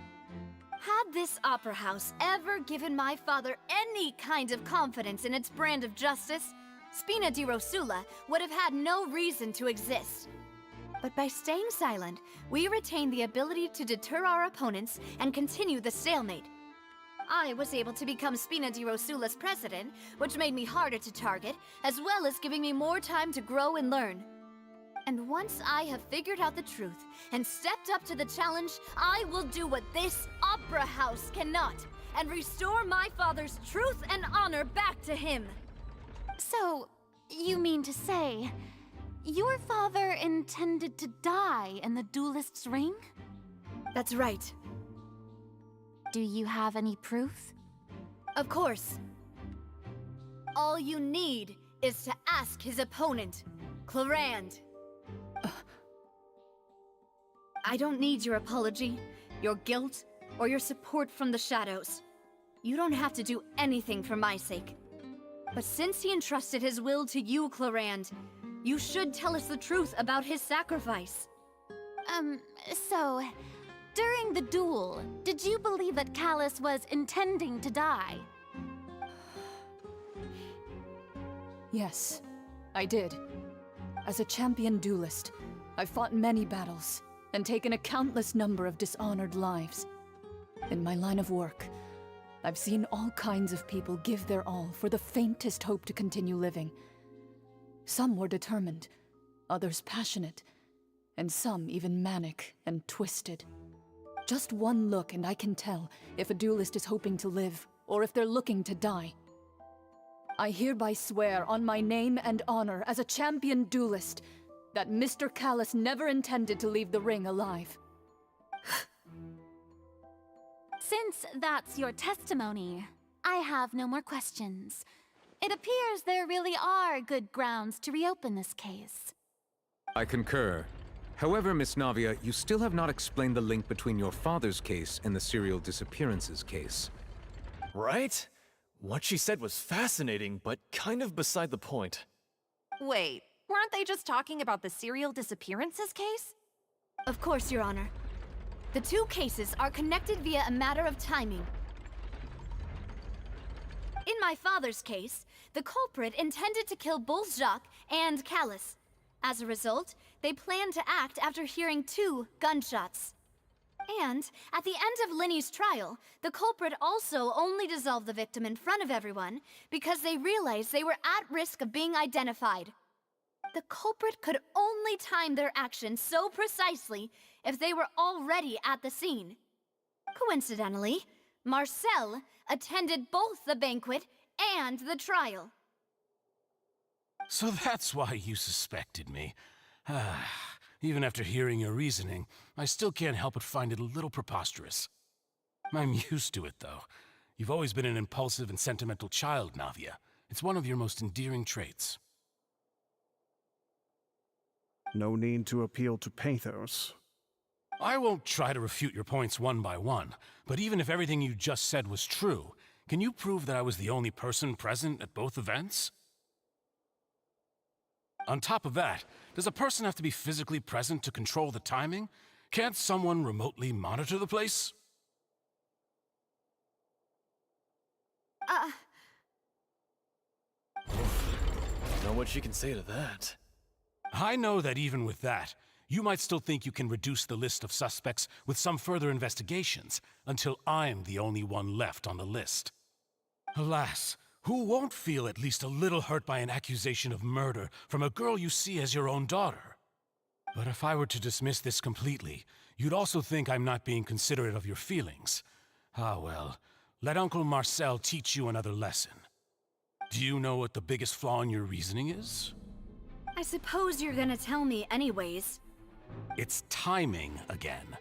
Had this opera house ever given my father any kind of confidence in its brand of justice, Spina di Rosula would have had no reason to exist. But by staying silent, we retain the ability to deter our opponents and continue the stalemate. I was able to become Spina di Rosula's president, which made me harder to target, as well as giving me more time to grow and learn. And once I have figured out the truth and stepped up to the challenge, I will do what this opera house cannot, and restore my father's truth and honor back to him. So, you mean to say, your father intended to die in the duelist's ring? That's right. Do you have any proof? Of course. All you need is to ask his opponent, Clarand. I don't need your apology, your guilt, or your support from the shadows. You don't have to do anything for my sake. But since he entrusted his will to you, Clarand, you should tell us the truth about his sacrifice. So, during the duel, did you believe that Callus was intending to die? Yes, I did. As a champion duelist, I've fought many battles and taken a countless number of dishonored lives. In my line of work, I've seen all kinds of people give their all for the faintest hope to continue living. Some were determined, others passionate, and some even manic and twisted. Just one look and I can tell if a duelist is hoping to live or if they're looking to die. I hereby swear on my name and honor as a champion duelist that Mr. Callus never intended to leave the ring alive. Since that's your testimony, I have no more questions. It appears there really are good grounds to reopen this case. I concur. However, Miss Navia, you still have not explained the link between your father's case and the serial disappearances case. Right? What she said was fascinating, but kind of beside the point. Wait, weren't they just talking about the serial disappearances case? Of course, Your Honor. The two cases are connected via a matter of timing. In my father's case, the culprit intended to kill both Jacques and Callus. As a result, they planned to act after hearing 2 gunshots. And, at the end of Linny's trial, the culprit also only dissolved the victim in front of everyone because they realized they were at risk of being identified. The culprit could only time their actions so precisely if they were already at the scene. Coincidentally, Marcel attended both the banquet and the trial. So that's why you suspected me. Even after hearing your reasoning, I still can't help but find it a little preposterous. I'm used to it, though. You've always been an impulsive and sentimental child, Navia. It's one of your most endearing traits. No need to appeal to pathos. I won't try to refute your points one by one, but even if everything you just said was true, can you prove that I was the only person present at both events? On top of that, does a person have to be physically present to control the timing? Can't someone remotely monitor the place? Know what she can say to that. I know that even with that, You might still think you can reduce the list of suspects with some further investigations, until I'm the only one left on the list. Alas, who won't feel at least a little hurt by an accusation of murder from a girl you see as your own daughter? But if I were to dismiss this completely, you'd also think I'm not being considerate of your feelings. Ah well, let Uncle Marcel teach you another lesson. Do you know what the biggest flaw in your reasoning is? I suppose you're gonna tell me anyways. It's timing again.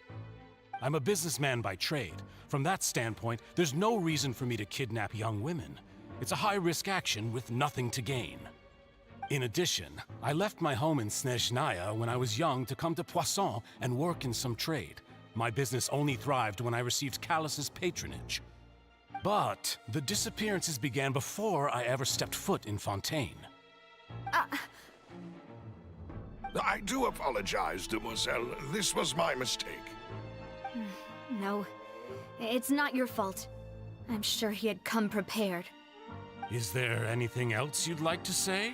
I'm a businessman by trade. From that standpoint, there's no reason for me to kidnap young women. It's a high-risk action with nothing to gain. In addition, I left my home in Snezhnaya when I was young to come to Poisson and work in some trade. My business only thrived when I received Callus's patronage. But the disappearances began before I ever stepped foot in Fontaine. I do apologize, demoiselle. This was my mistake. No, it's not your fault. I'm sure he had come prepared. Is there anything else you'd like to say?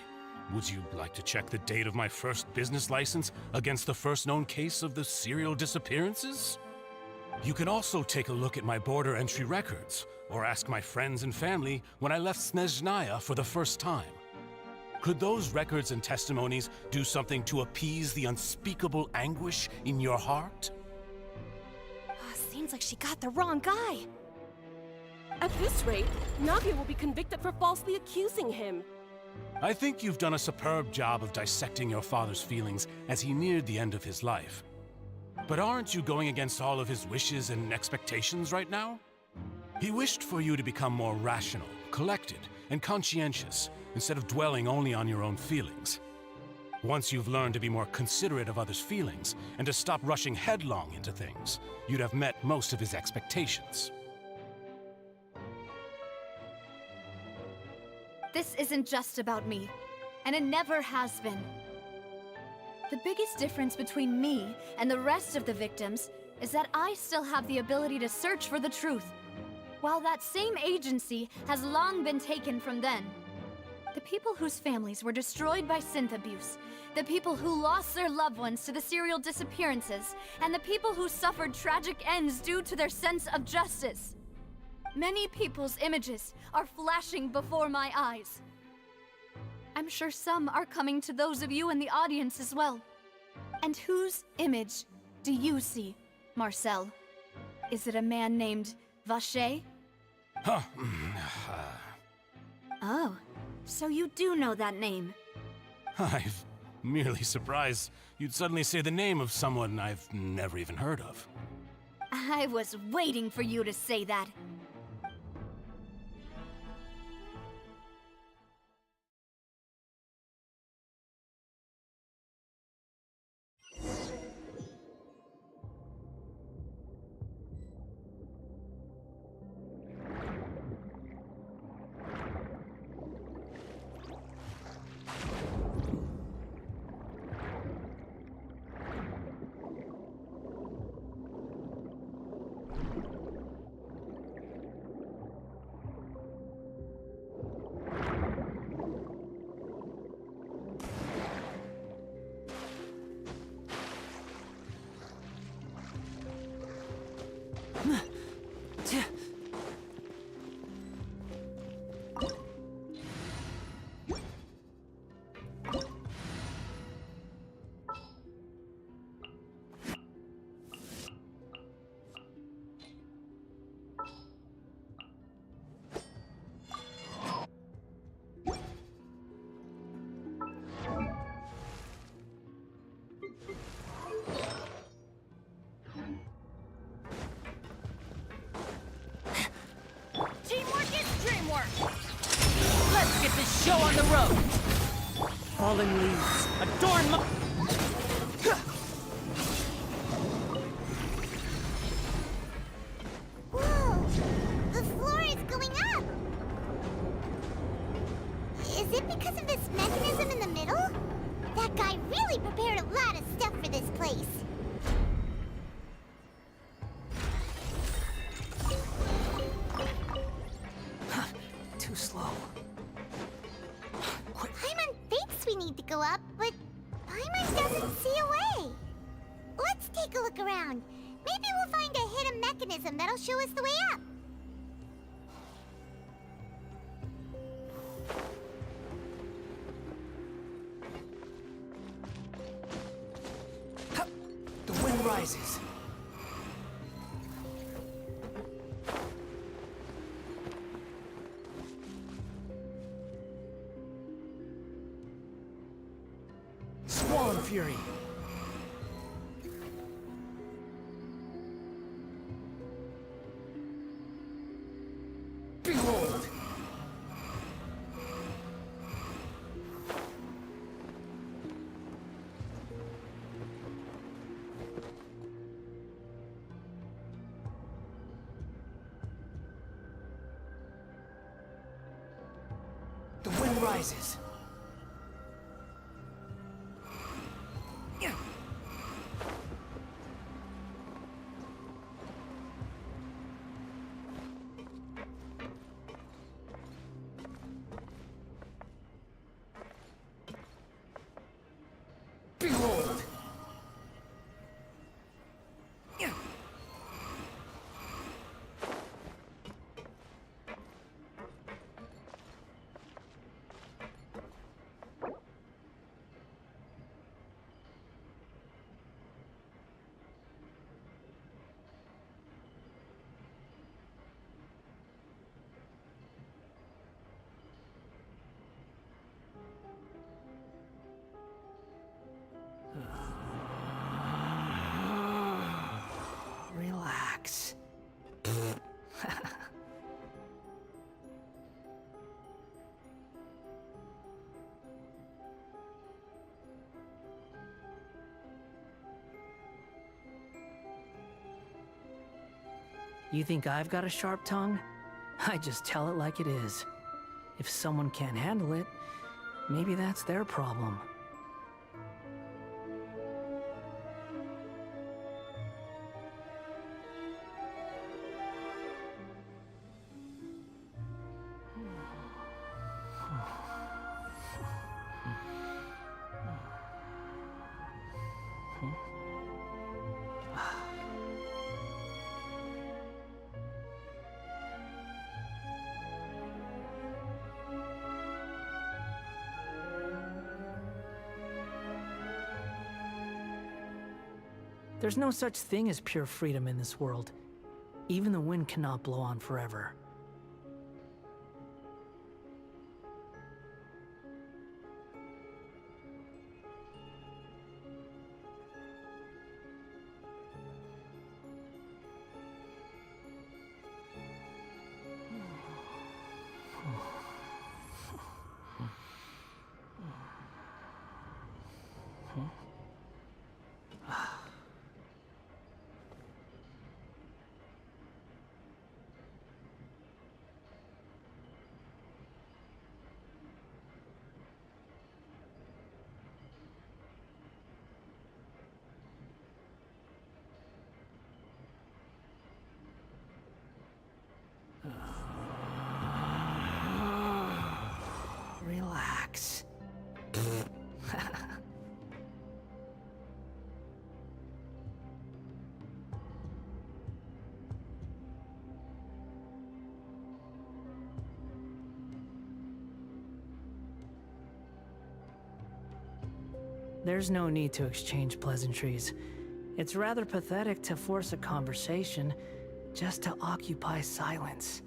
Would you like to check the date of my first business license against the first known case of the serial disappearances? You can also take a look at my border entry records, or ask my friends and family when I left Snezhnaya for the first time. Could those records and testimonies do something to appease the unspeakable anguish in your heart? Seems like she got the wrong guy. At this rate, Navia will be convicted for falsely accusing him. I think you've done a superb job of dissecting your father's feelings as he neared the end of his life. But aren't you going against all of his wishes and expectations right now? He wished for you to become more rational, collected, and conscientious, instead of dwelling only on your own feelings. Once you've learned to be more considerate of others' feelings, and to stop rushing headlong into things, you'd have met most of his expectations. This isn't just about me, and it never has been. The biggest difference between me and the rest of the victims is that I still have the ability to search for the truth, while that same agency has long been taken from them. The people whose families were destroyed by synth abuse, the people who lost their loved ones to the serial disappearances, and the people who suffered tragic ends due to their sense of justice. Many people's images are flashing before my eyes. I'm sure some are coming to those of you in the audience as well. And whose image do you see, Marcel? Is it a man named Vacher? Huh. Oh, so you do know that name. I'm merely surprised you'd suddenly say the name of someone I've never even heard of. I was waiting for you to say that. Let's get this show on the road! Fallen leaves, adorn my... Whoa! The floor is going up! Is it because of this mechanism in the middle? That guy really prepared a lot of stuff for this place. Too slow. Paimon thinks we need to go up, but Paimon doesn't see a way. look around. Maybe we'll find a hidden mechanism that'll show us the way up. The wind rises. Swan Fury. Behold! The wind rises. Behold! Relax. You think I've got a sharp tongue? I just tell it like it is. If someone can't handle it, maybe that's their problem. There's no such thing as pure freedom in this world. Even the wind cannot blow on forever. Relax. There's no need to exchange pleasantries. It's rather pathetic to force a conversation just to occupy silence.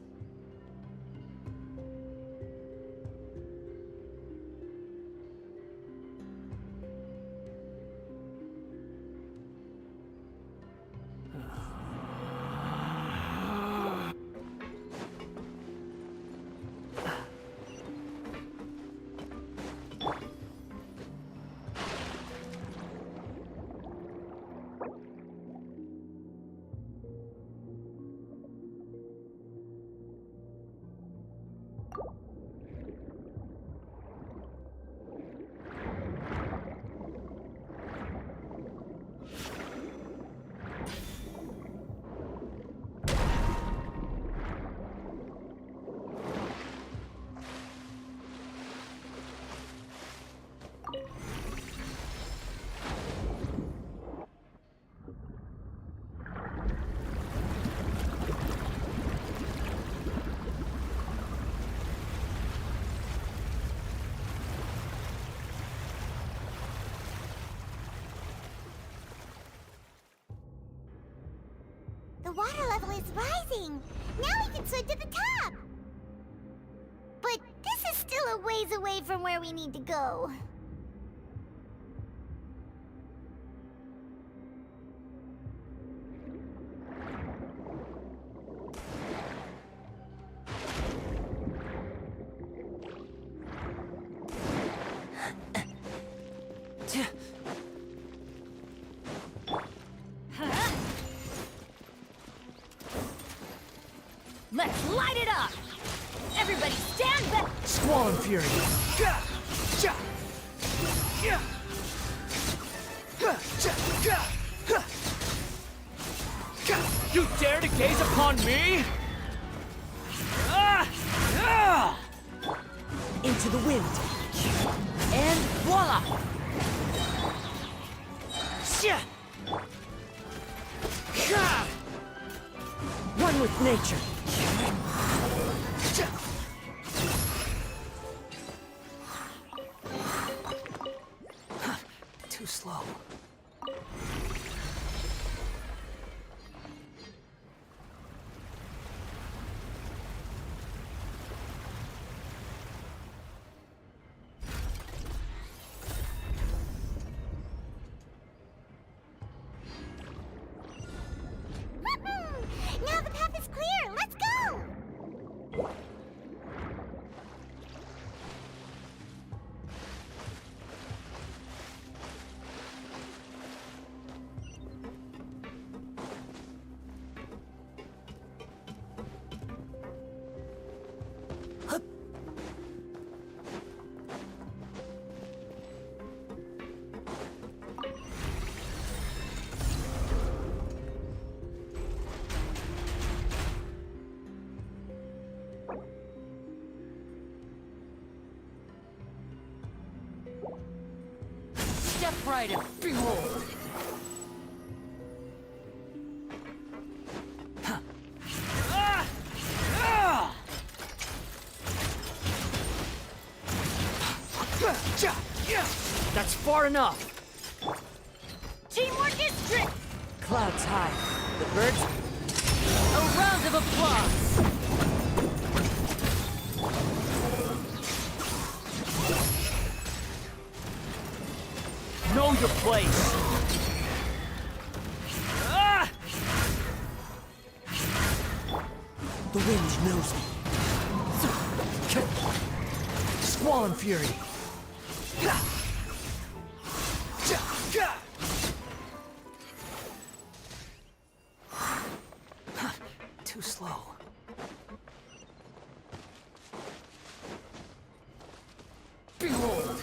The water level is rising. Now we can swim to the top. But this is still a ways away from where we need to go. Let's light it up! Everybody stand back! Squall and Fury! You dare to gaze upon me? Into the wind. And voila! One with nature. Too slow. Now the path is clear. Let's go. Step right and behold! That's far enough! Teamwork is strict! Clouds high. The birds... A round of applause! Know your place! The wind knows me. Squall and Fury. Too slow. Behold!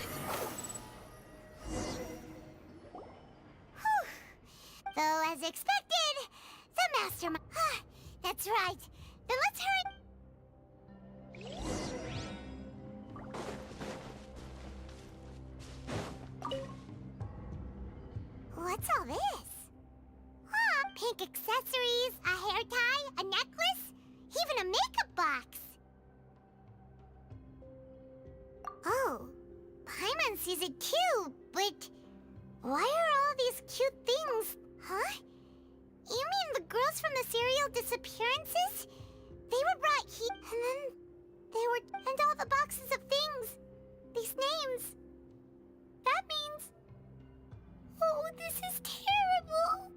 Though, as expected, the mastermind. That's right. Then let's hurry. What's all this? Pink accessories, a hair tie, a necklace, even a makeup box. Oh, Paimon sees it too, but why are all these cute things? Huh? You mean the girls from the serial disappearances? They were brought here, and then and all the boxes of things. These names. That means... Oh, this is terrible.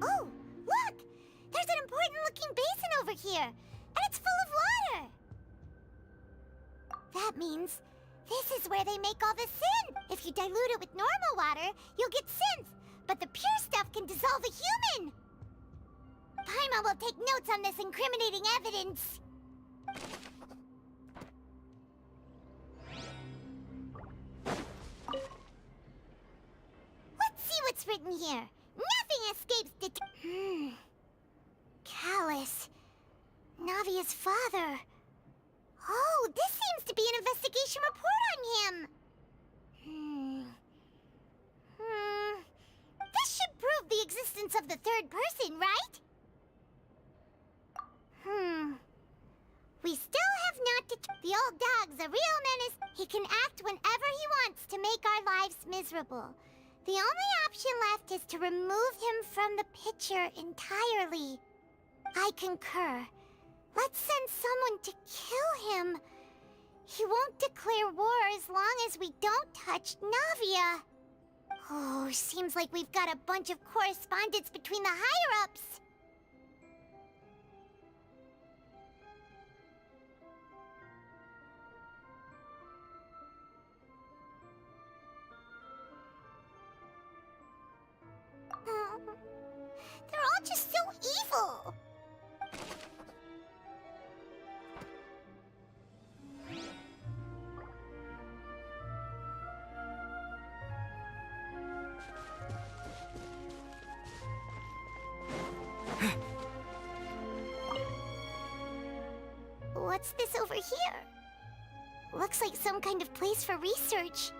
Oh, look! There's an important-looking basin over here, and it's full of water. That means this is where they make all the synth. If you dilute it with normal water, you'll get synth, but the pure stuff can dissolve a human. Paimon will take notes on this incriminating evidence. Let's see what's written here. Nothing escapes Callus. Navia's father. Oh, this seems to be an investigation report on him. This should prove the existence of the third person, right? The old dog's a real menace. He can act whenever he wants to make our lives miserable. The only option left is to remove him from the picture entirely. I concur. Let's send someone to kill him. He won't declare war as long as we don't touch Navia. Oh, seems like we've got a bunch of correspondence between the higher-ups. They're all just so evil. What's this over here? Looks like some kind of place for research.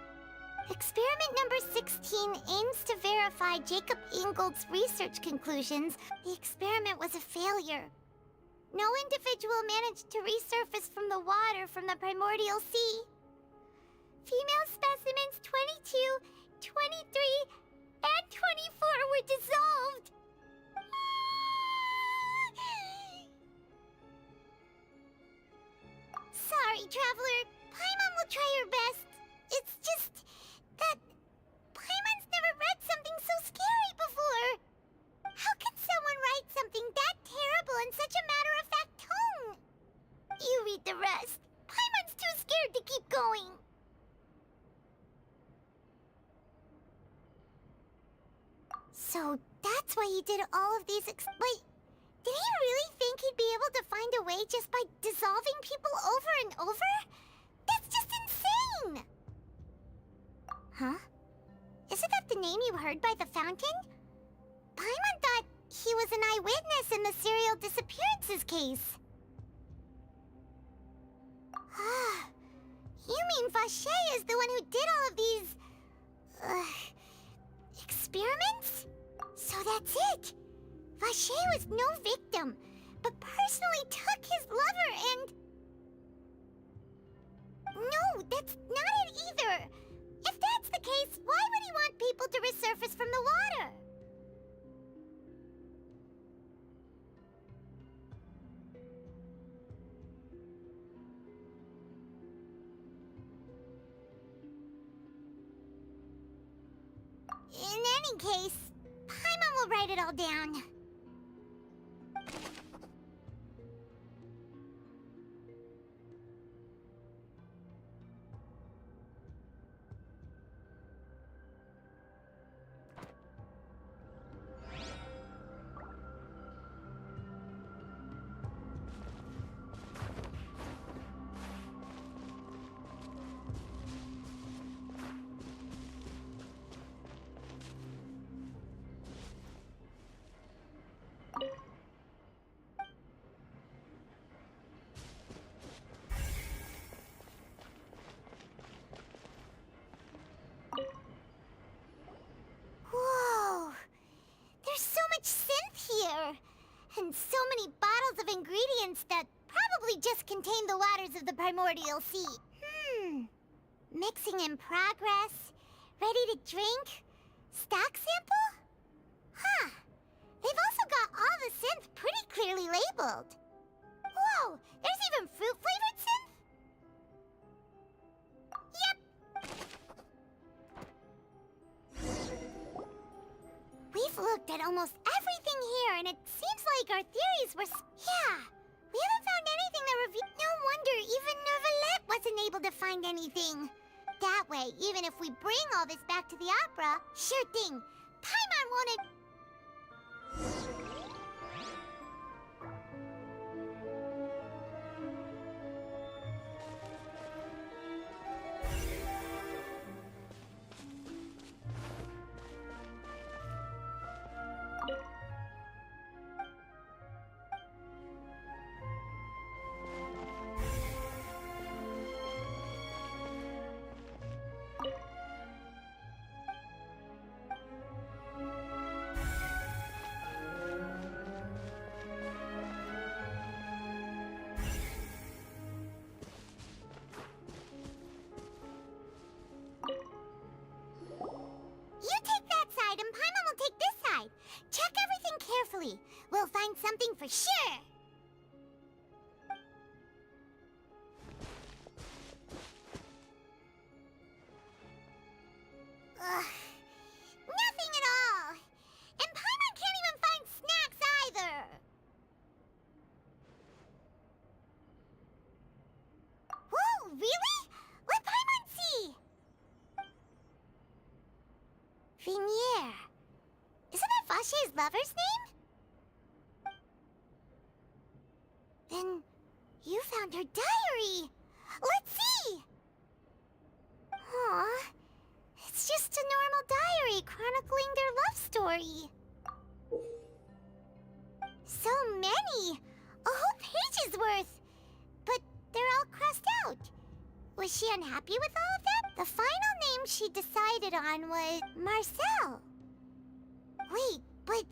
Experiment number 16 aims to verify Jacob Ingold's research conclusions. The experiment was a failure. No individual managed to resurface from the water from the primordial sea. Female specimens 22, 23, and 24 were dissolved. Sorry, Traveler. Paimon will try her best. It's just that Paimon's never read something so scary before. How can someone write something that terrible in such a matter-of-fact tone? You read the rest. Paimon's too scared to keep going. So that's why he did all of these Wait, did he really think he'd be able to find a way just by dissolving people over and over? That's just insane! Huh? Isn't that the name you heard by the fountain? Paimon thought he was an eyewitness in the serial disappearances case. You mean Vache is the one who did all of these... experiments? So that's it! Vache was no victim, but personally took his lover and... No, that's not it either! If that's the case, why would he want people to resurface from the water? In any case, Paimon will write it all down. Whoa! There's so much synth here! And so many bottles of ingredients that probably just contain the waters of the primordial sea. Mixing in progress? Ready to drink? Stock sample? Huh. They've also got all the synth pretty clearly labeled. Whoa! There's even fruit-flavored synth? Yep. We've looked at almost everything here, and it seems like our theories were... Yeah, we haven't found anything that reveals... No wonder even Neuvillette wasn't able to find anything. That way, even if we bring all this back to the opera, sure thing, Paimon won't... we'll find something for sure. Ugh. Nothing at all. And Paimon can't even find snacks either. Whoa, really? Let Paimon see. Vignier. Isn't that Vache's lover's name? Then you found her diary. Let's see. Aw. It's just a normal diary chronicling their love story. So many! A whole page's worth! But they're all crossed out. Was she unhappy with all of them? The final name she decided on was Marcel. Wait, but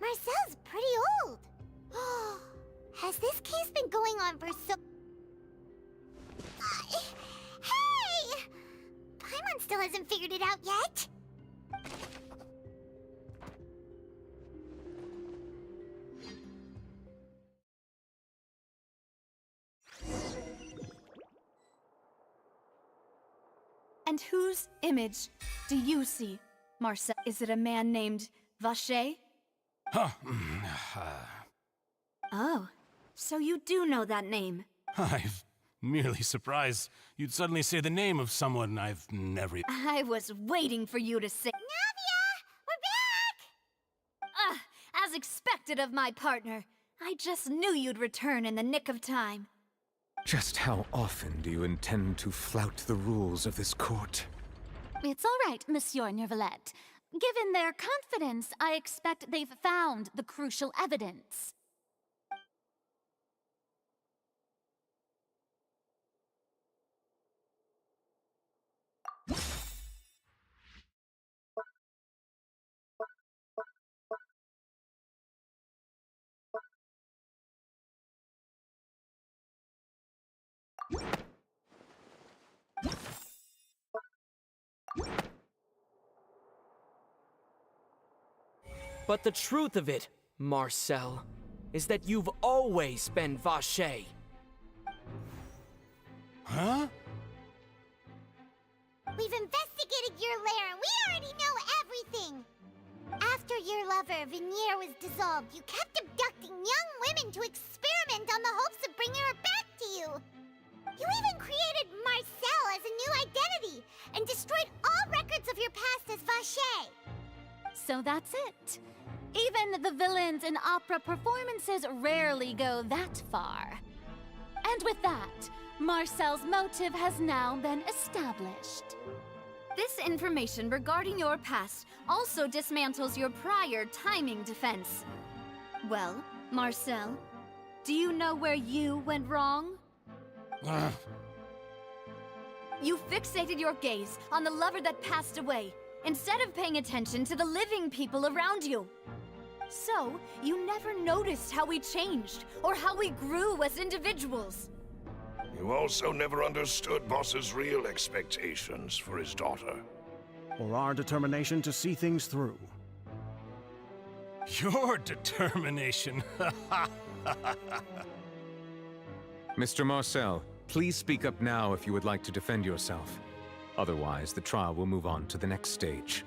Marcel's pretty old. Has this case been going on for so... Hey! Paimon still hasn't figured it out yet. And whose image do you see, Marcel? Is it a man named Vache? Huh. Oh, so you do know that name. I'm merely surprised you'd suddenly say the name of someone I've never... I was waiting for you to say... Navia! We're back! As expected of my partner. I just knew you'd return in the nick of time. Just how often do you intend to flout the rules of this court? It's all right, Monsieur Neuvillette. Given their confidence, I expect they've found the crucial evidence. But the truth of it, Marcel, is that you've always been Vache. Huh? We've investigated your lair and we already know everything! After your lover, Vignier, was dissolved, you kept abducting young women to experiment on the hopes of bringing her back to you! You even created Marcel as a new identity and destroyed all records of your past as Vache! So that's it. Even the villains in opera performances rarely go that far. And with that, Marcel's motive has now been established. This information regarding your past also dismantles your prior timing defense. Well, Marcel, do you know where you went wrong? You fixated your gaze on the lover that passed away, instead of paying attention to the living people around you. So, you never noticed how we changed, or how we grew as individuals. You also never understood Boss's real expectations for his daughter. Or our determination to see things through. Your determination. Mr. Marcel, please speak up now if you would like to defend yourself. Otherwise, the trial will move on to the next stage.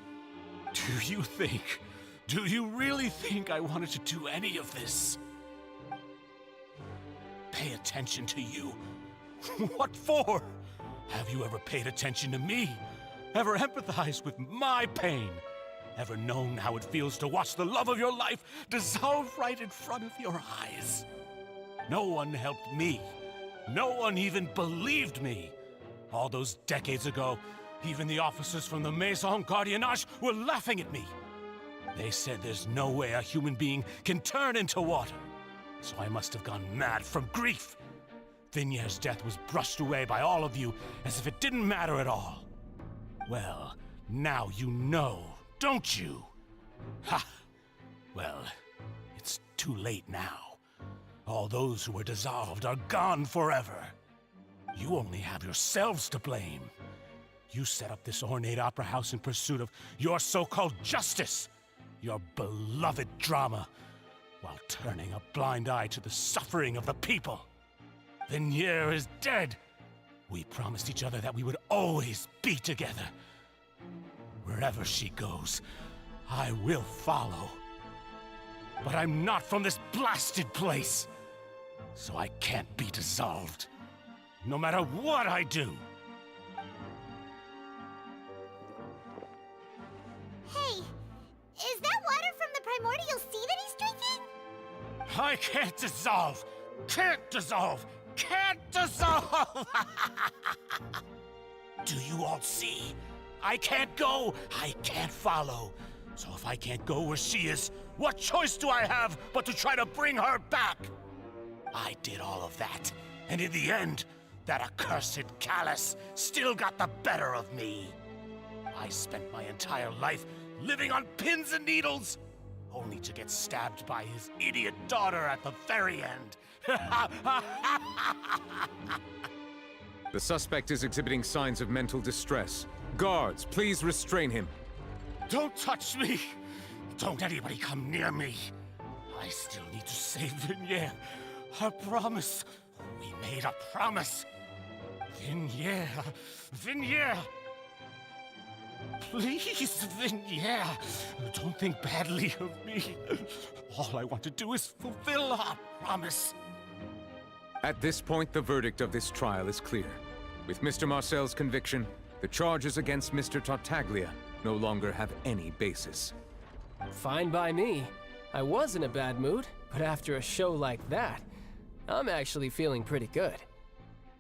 Do you really think I wanted to do any of this? Pay attention to you? What for? Have you ever paid attention to me? Ever empathized with my pain? Ever known how it feels to watch the love of your life dissolve right in front of your eyes? No one helped me. No one even believed me. All those decades ago, even the officers from the Maison Gardiennage were laughing at me. They said there's no way a human being can turn into water. So I must have gone mad from grief. Vignier's death was brushed away by all of you as if it didn't matter at all. Well, now you know, don't you? Ha! Well, it's too late now. All those who were dissolved are gone forever. You only have yourselves to blame. You set up this ornate opera house in pursuit of your so-called justice, your beloved drama. while turning a blind eye to the suffering of the people. Vignier is dead. We promised each other that we would always be together. Wherever she goes, I will follow. But I'm not from this blasted place, so I can't be dissolved, no matter what I do. Hey, is that water from the primordial sea that he's drinking? I can't dissolve! Can't dissolve! Can't dissolve! Do you all see? I can't go! I can't follow! So if I can't go where she is, what choice do I have but to try to bring her back? I did all of that, and in the end, that accursed Callus still got the better of me. I spent my entire life living on pins and needles, only to get stabbed by his idiot daughter at the very end. The suspect is exhibiting signs of mental distress. Guards, please restrain him. Don't touch me! Don't anybody come near me! I still need to save Vignier. Our promise. We made a promise. Vignier. Vignier! Please, Vignier. Don't think badly of me. All I want to do is fulfill our promise. At this point, the verdict of this trial is clear. With Mr. Marcel's conviction, the charges against Mr. Tartaglia no longer have any basis. Fine by me. I was in a bad mood, but after a show like that, I'm actually feeling pretty good.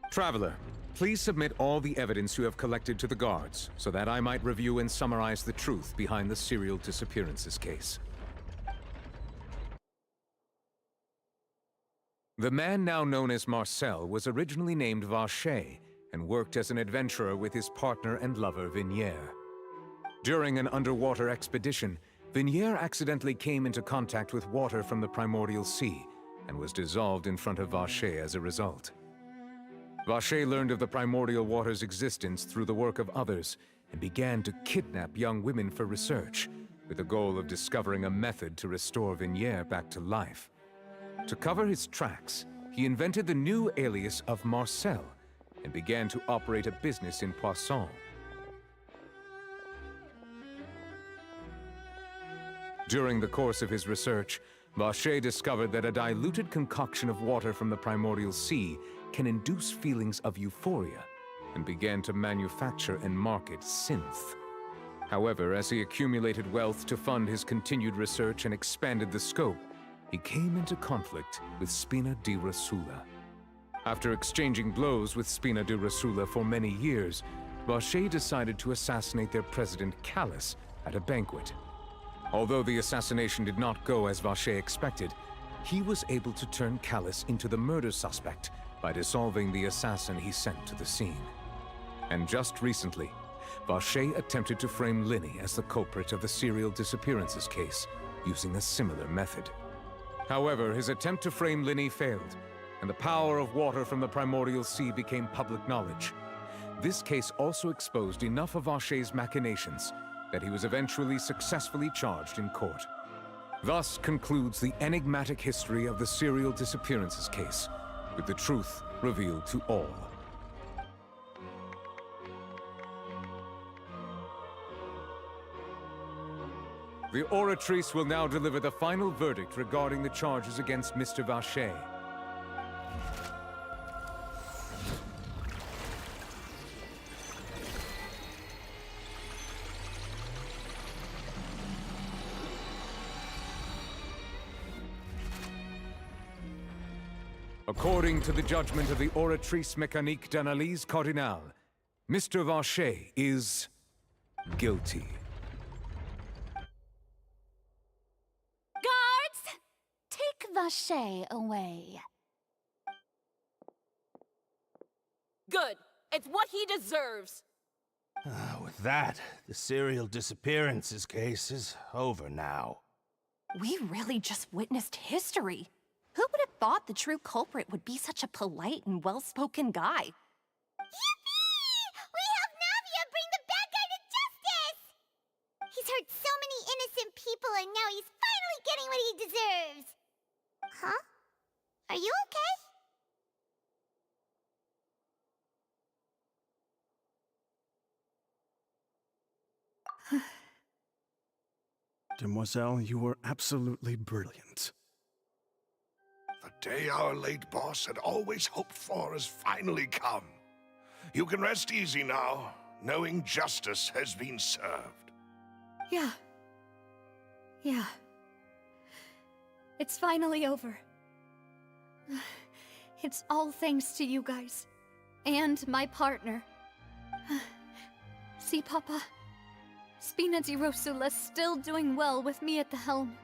Traveler, please submit all the evidence you have collected to the guards, so that I might review and summarize the truth behind the serial disappearances case. The man now known as Marcel was originally named Vacher and worked as an adventurer with his partner and lover Vignier. During an underwater expedition, Vignier accidentally came into contact with water from the primordial sea and was dissolved in front of Vacher as a result. Vacher learned of the primordial water's existence through the work of others and began to kidnap young women for research, with the goal of discovering a method to restore Vignier back to life. To cover his tracks, he invented the new alias of Marcel and began to operate a business in Poisson. During the course of his research, Vacher discovered that a diluted concoction of water from the primordial sea can induce feelings of euphoria, and began to manufacture and market synth. However, as he accumulated wealth to fund his continued research and expanded the scope, he came into conflict with Spina di Rosula. After exchanging blows with Spina di Rosula for many years, Vacher decided to assassinate their president Callus at a banquet. Although the assassination did not go as Vacher expected, he was able to turn Callus into the murder suspect by dissolving the assassin he sent to the scene. And just recently, Vacher attempted to frame Linny as the culprit of the serial disappearances case, using a similar method. However, his attempt to frame Linny failed, and the power of water from the primordial sea became public knowledge. This case also exposed enough of Vacher's machinations that he was eventually successfully charged in court. Thus concludes the enigmatic history of the serial disappearances case, with the truth revealed to all. The Oratrice will now deliver the final verdict regarding the charges against Mr. Vacher. According to the judgment of the Oratrice Mécanique d'Analyse Cardinale, Mr. Vacher is guilty. Guards! Take Vacher away. Good. It's what he deserves. With that, the serial disappearances case is over now. We really just witnessed history. Who would have thought the true culprit would be such a polite and well-spoken guy? Yippee! We helped Navia bring the bad guy to justice! He's hurt so many innocent people and now he's finally getting what he deserves! Demoiselle, you were absolutely brilliant. The day our late boss had always hoped for has finally come. You can rest easy now, knowing justice has been served. Yeah. Yeah. It's finally over. It's all thanks to you guys. And my partner. See, Papa? Spina di Rosula's still doing well with me at the helm.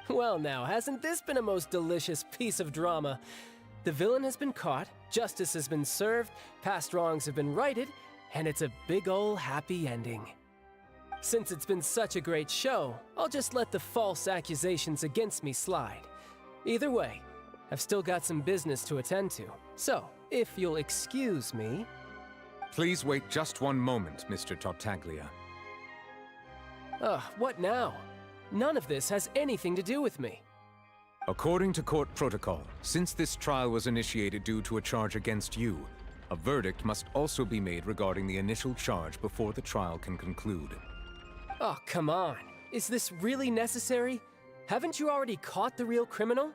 Well now, hasn't this been a most delicious piece of drama? The villain has been caught, justice has been served, past wrongs have been righted, and it's a big ol' happy ending. Since it's been such a great show, I'll just let the false accusations against me slide. Either way, I've still got some business to attend to, so if you'll excuse me... Please wait just one moment, Mr. Tartaglia. What now? None of this has anything to do with me. According to court protocol, since this trial was initiated due to a charge against you, a verdict must also be made regarding the initial charge before the trial can conclude. Oh, come on. Is this really necessary? Haven't you already caught the real criminal?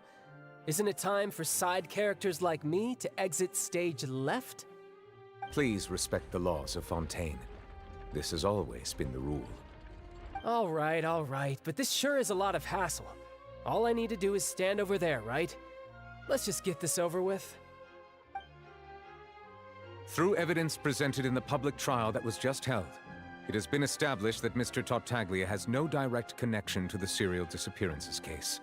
Isn't it time for side characters like me to exit stage left? Please respect the laws of Fontaine. This has always been the rule. All right, but this sure is a lot of hassle. All I need to do is stand over there, right? Let's just get this over with. Through evidence presented in the public trial that was just held, it has been established that Mr. Tartaglia has no direct connection to the serial disappearances case.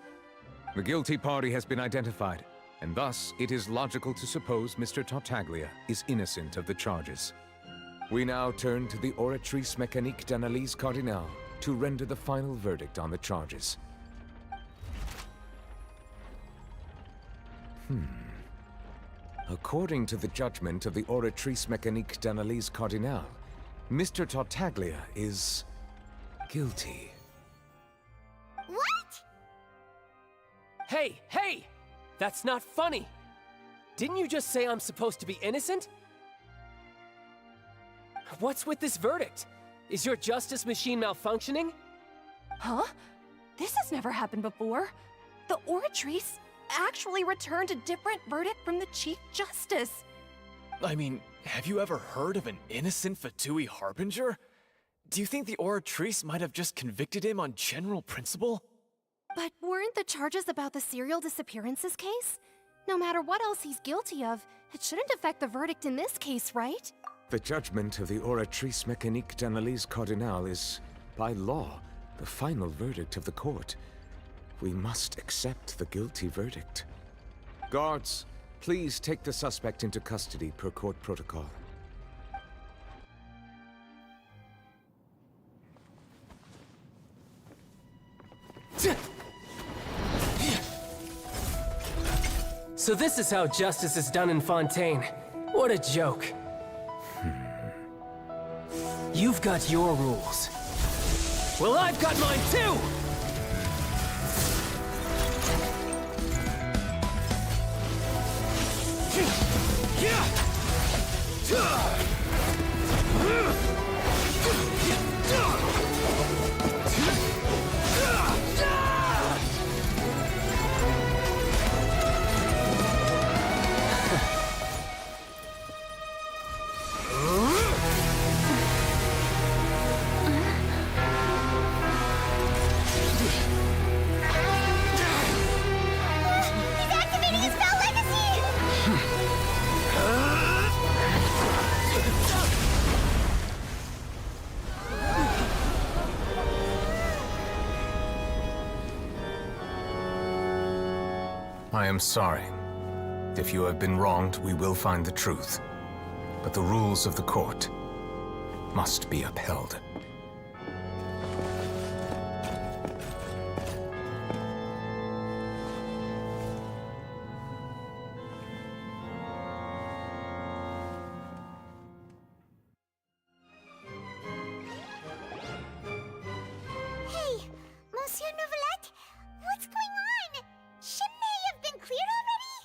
The guilty party has been identified, and thus it is logical to suppose Mr. Tartaglia is innocent of the charges. We now turn to the Oratrice Mécanique d'Analyse Cardinale to render the final verdict on the charges. According to the judgment of the Oratrice Mécanique d'Analyse Cardinale, Mr. Tartaglia is guilty. What? Hey! That's not funny! Didn't you just say I'm supposed to be innocent? What's with this verdict? Is your justice machine malfunctioning? Huh? This has never happened before. The Oratrice actually returned a different verdict from the Chief Justice. I mean, have you ever heard of an innocent Fatui Harbinger? Do you think the Oratrice might have just convicted him on general principle? But weren't the charges about the serial disappearances case? No matter what else he's guilty of, it shouldn't affect the verdict in this case, right? The judgment of the Oratrice Mécanique d'Analyse Cardinale is, by law, the final verdict of the court. We must accept the guilty verdict. Guards, please take the suspect into custody per court protocol. So this is how justice is done in Fontaine. What a joke. You've got your rules. Well, I've got mine too! I am sorry. If you have been wronged, we will find the truth. But the rules of the court must be upheld. Hey, Monsieur Neuvillette, what's going on? Shouldn't they have been cleared already?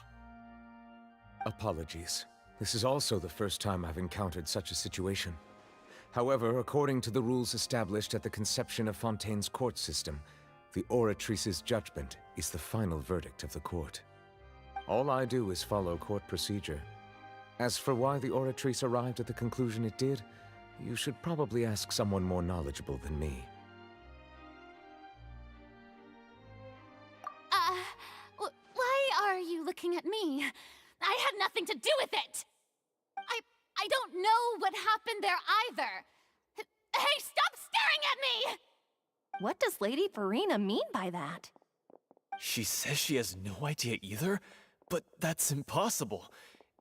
Apologies. This is also the first time I've encountered such a situation. However, according to the rules established at the conception of Fontaine's court system, the Oratrice's judgment is the final verdict of the court. All I do is follow court procedure. As for why the Oratrice arrived at the conclusion it did, you should probably ask someone more knowledgeable than me. Why are you looking at me? I had nothing to do with it! I don't know what happened there either! Hey, stop staring at me! What does Lady Farina mean by that? She says she has no idea either, but that's impossible.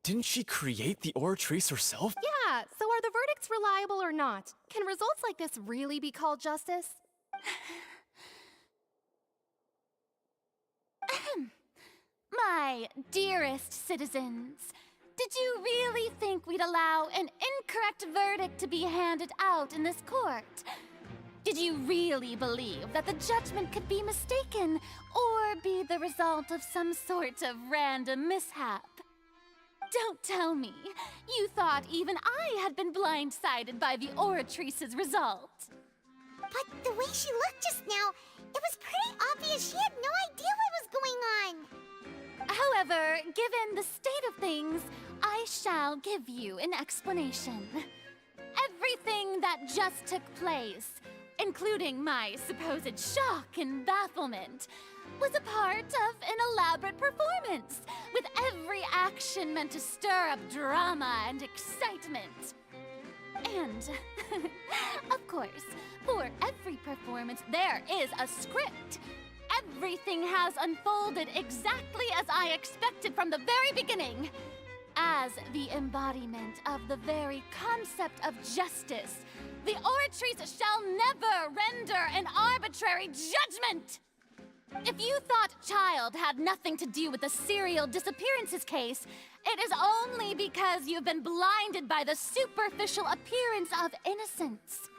Didn't she create the Oratrice herself? Yeah, so are the verdicts reliable or not? Can results like this really be called justice? My dearest citizens, did you really think we'd allow an incorrect verdict to be handed out in this court? Did you really believe that the judgment could be mistaken or be the result of some sort of random mishap? Don't tell me you thought even I had been blindsided by the Oratrice's result. But the way she looked just now, it was pretty obvious she had no idea what was going on. However, given the state of things, I shall give you an explanation. Everything that just took place, including my supposed shock and bafflement, was a part of an elaborate performance, with every action meant to stir up drama and excitement. And, of course, for every performance there is a script. Everything has unfolded exactly as I expected from the very beginning. As the embodiment of the very concept of justice, the Oratrice shall never render an arbitrary judgment! If you thought Child had nothing to do with the serial disappearances case, it is only because you've been blinded by the superficial appearance of innocence.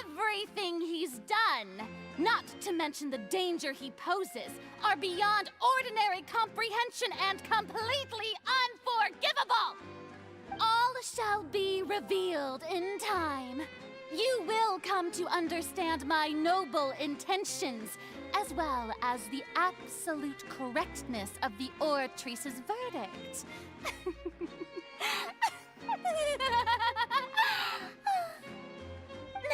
Everything he's done, not to mention the danger he poses, are beyond ordinary comprehension and completely unforgivable! All shall be revealed in time. You will come to understand my noble intentions, as well as the absolute correctness of the Oratrice's verdict.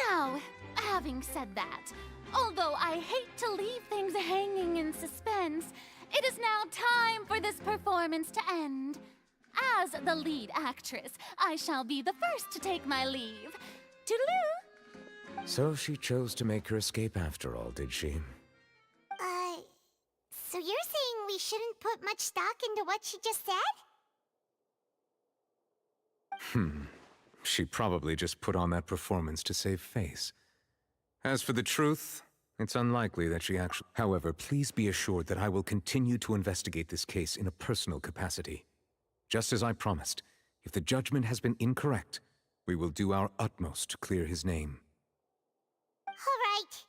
Now, having said that, although I hate to leave things hanging in suspense, it is now time for this performance to end. As the lead actress, I shall be the first to take my leave. Toodaloo! So she chose to make her escape after all, did she? So you're saying we shouldn't put much stock into what she just said? She probably just put on that performance to save face. As for the truth, it's unlikely that she actually... However, please be assured that I will continue to investigate this case in a personal capacity. Just as I promised, if the judgment has been incorrect, we will do our utmost to clear his name. All right.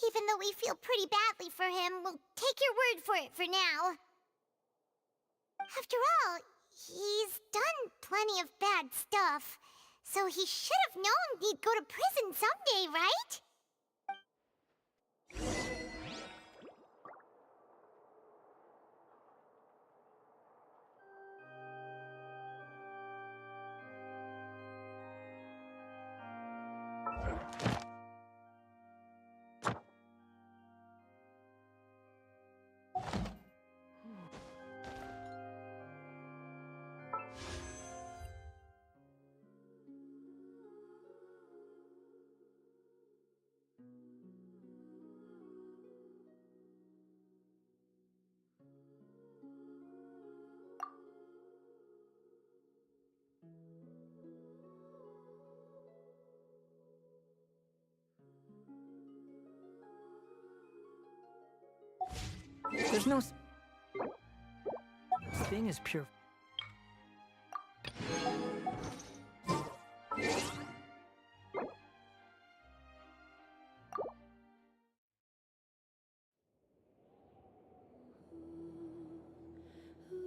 Even though we feel pretty badly for him, we'll take your word for it for now. After all, he's done plenty of bad stuff, so he should have known he'd go to prison someday, right? There's no... This thing is pure...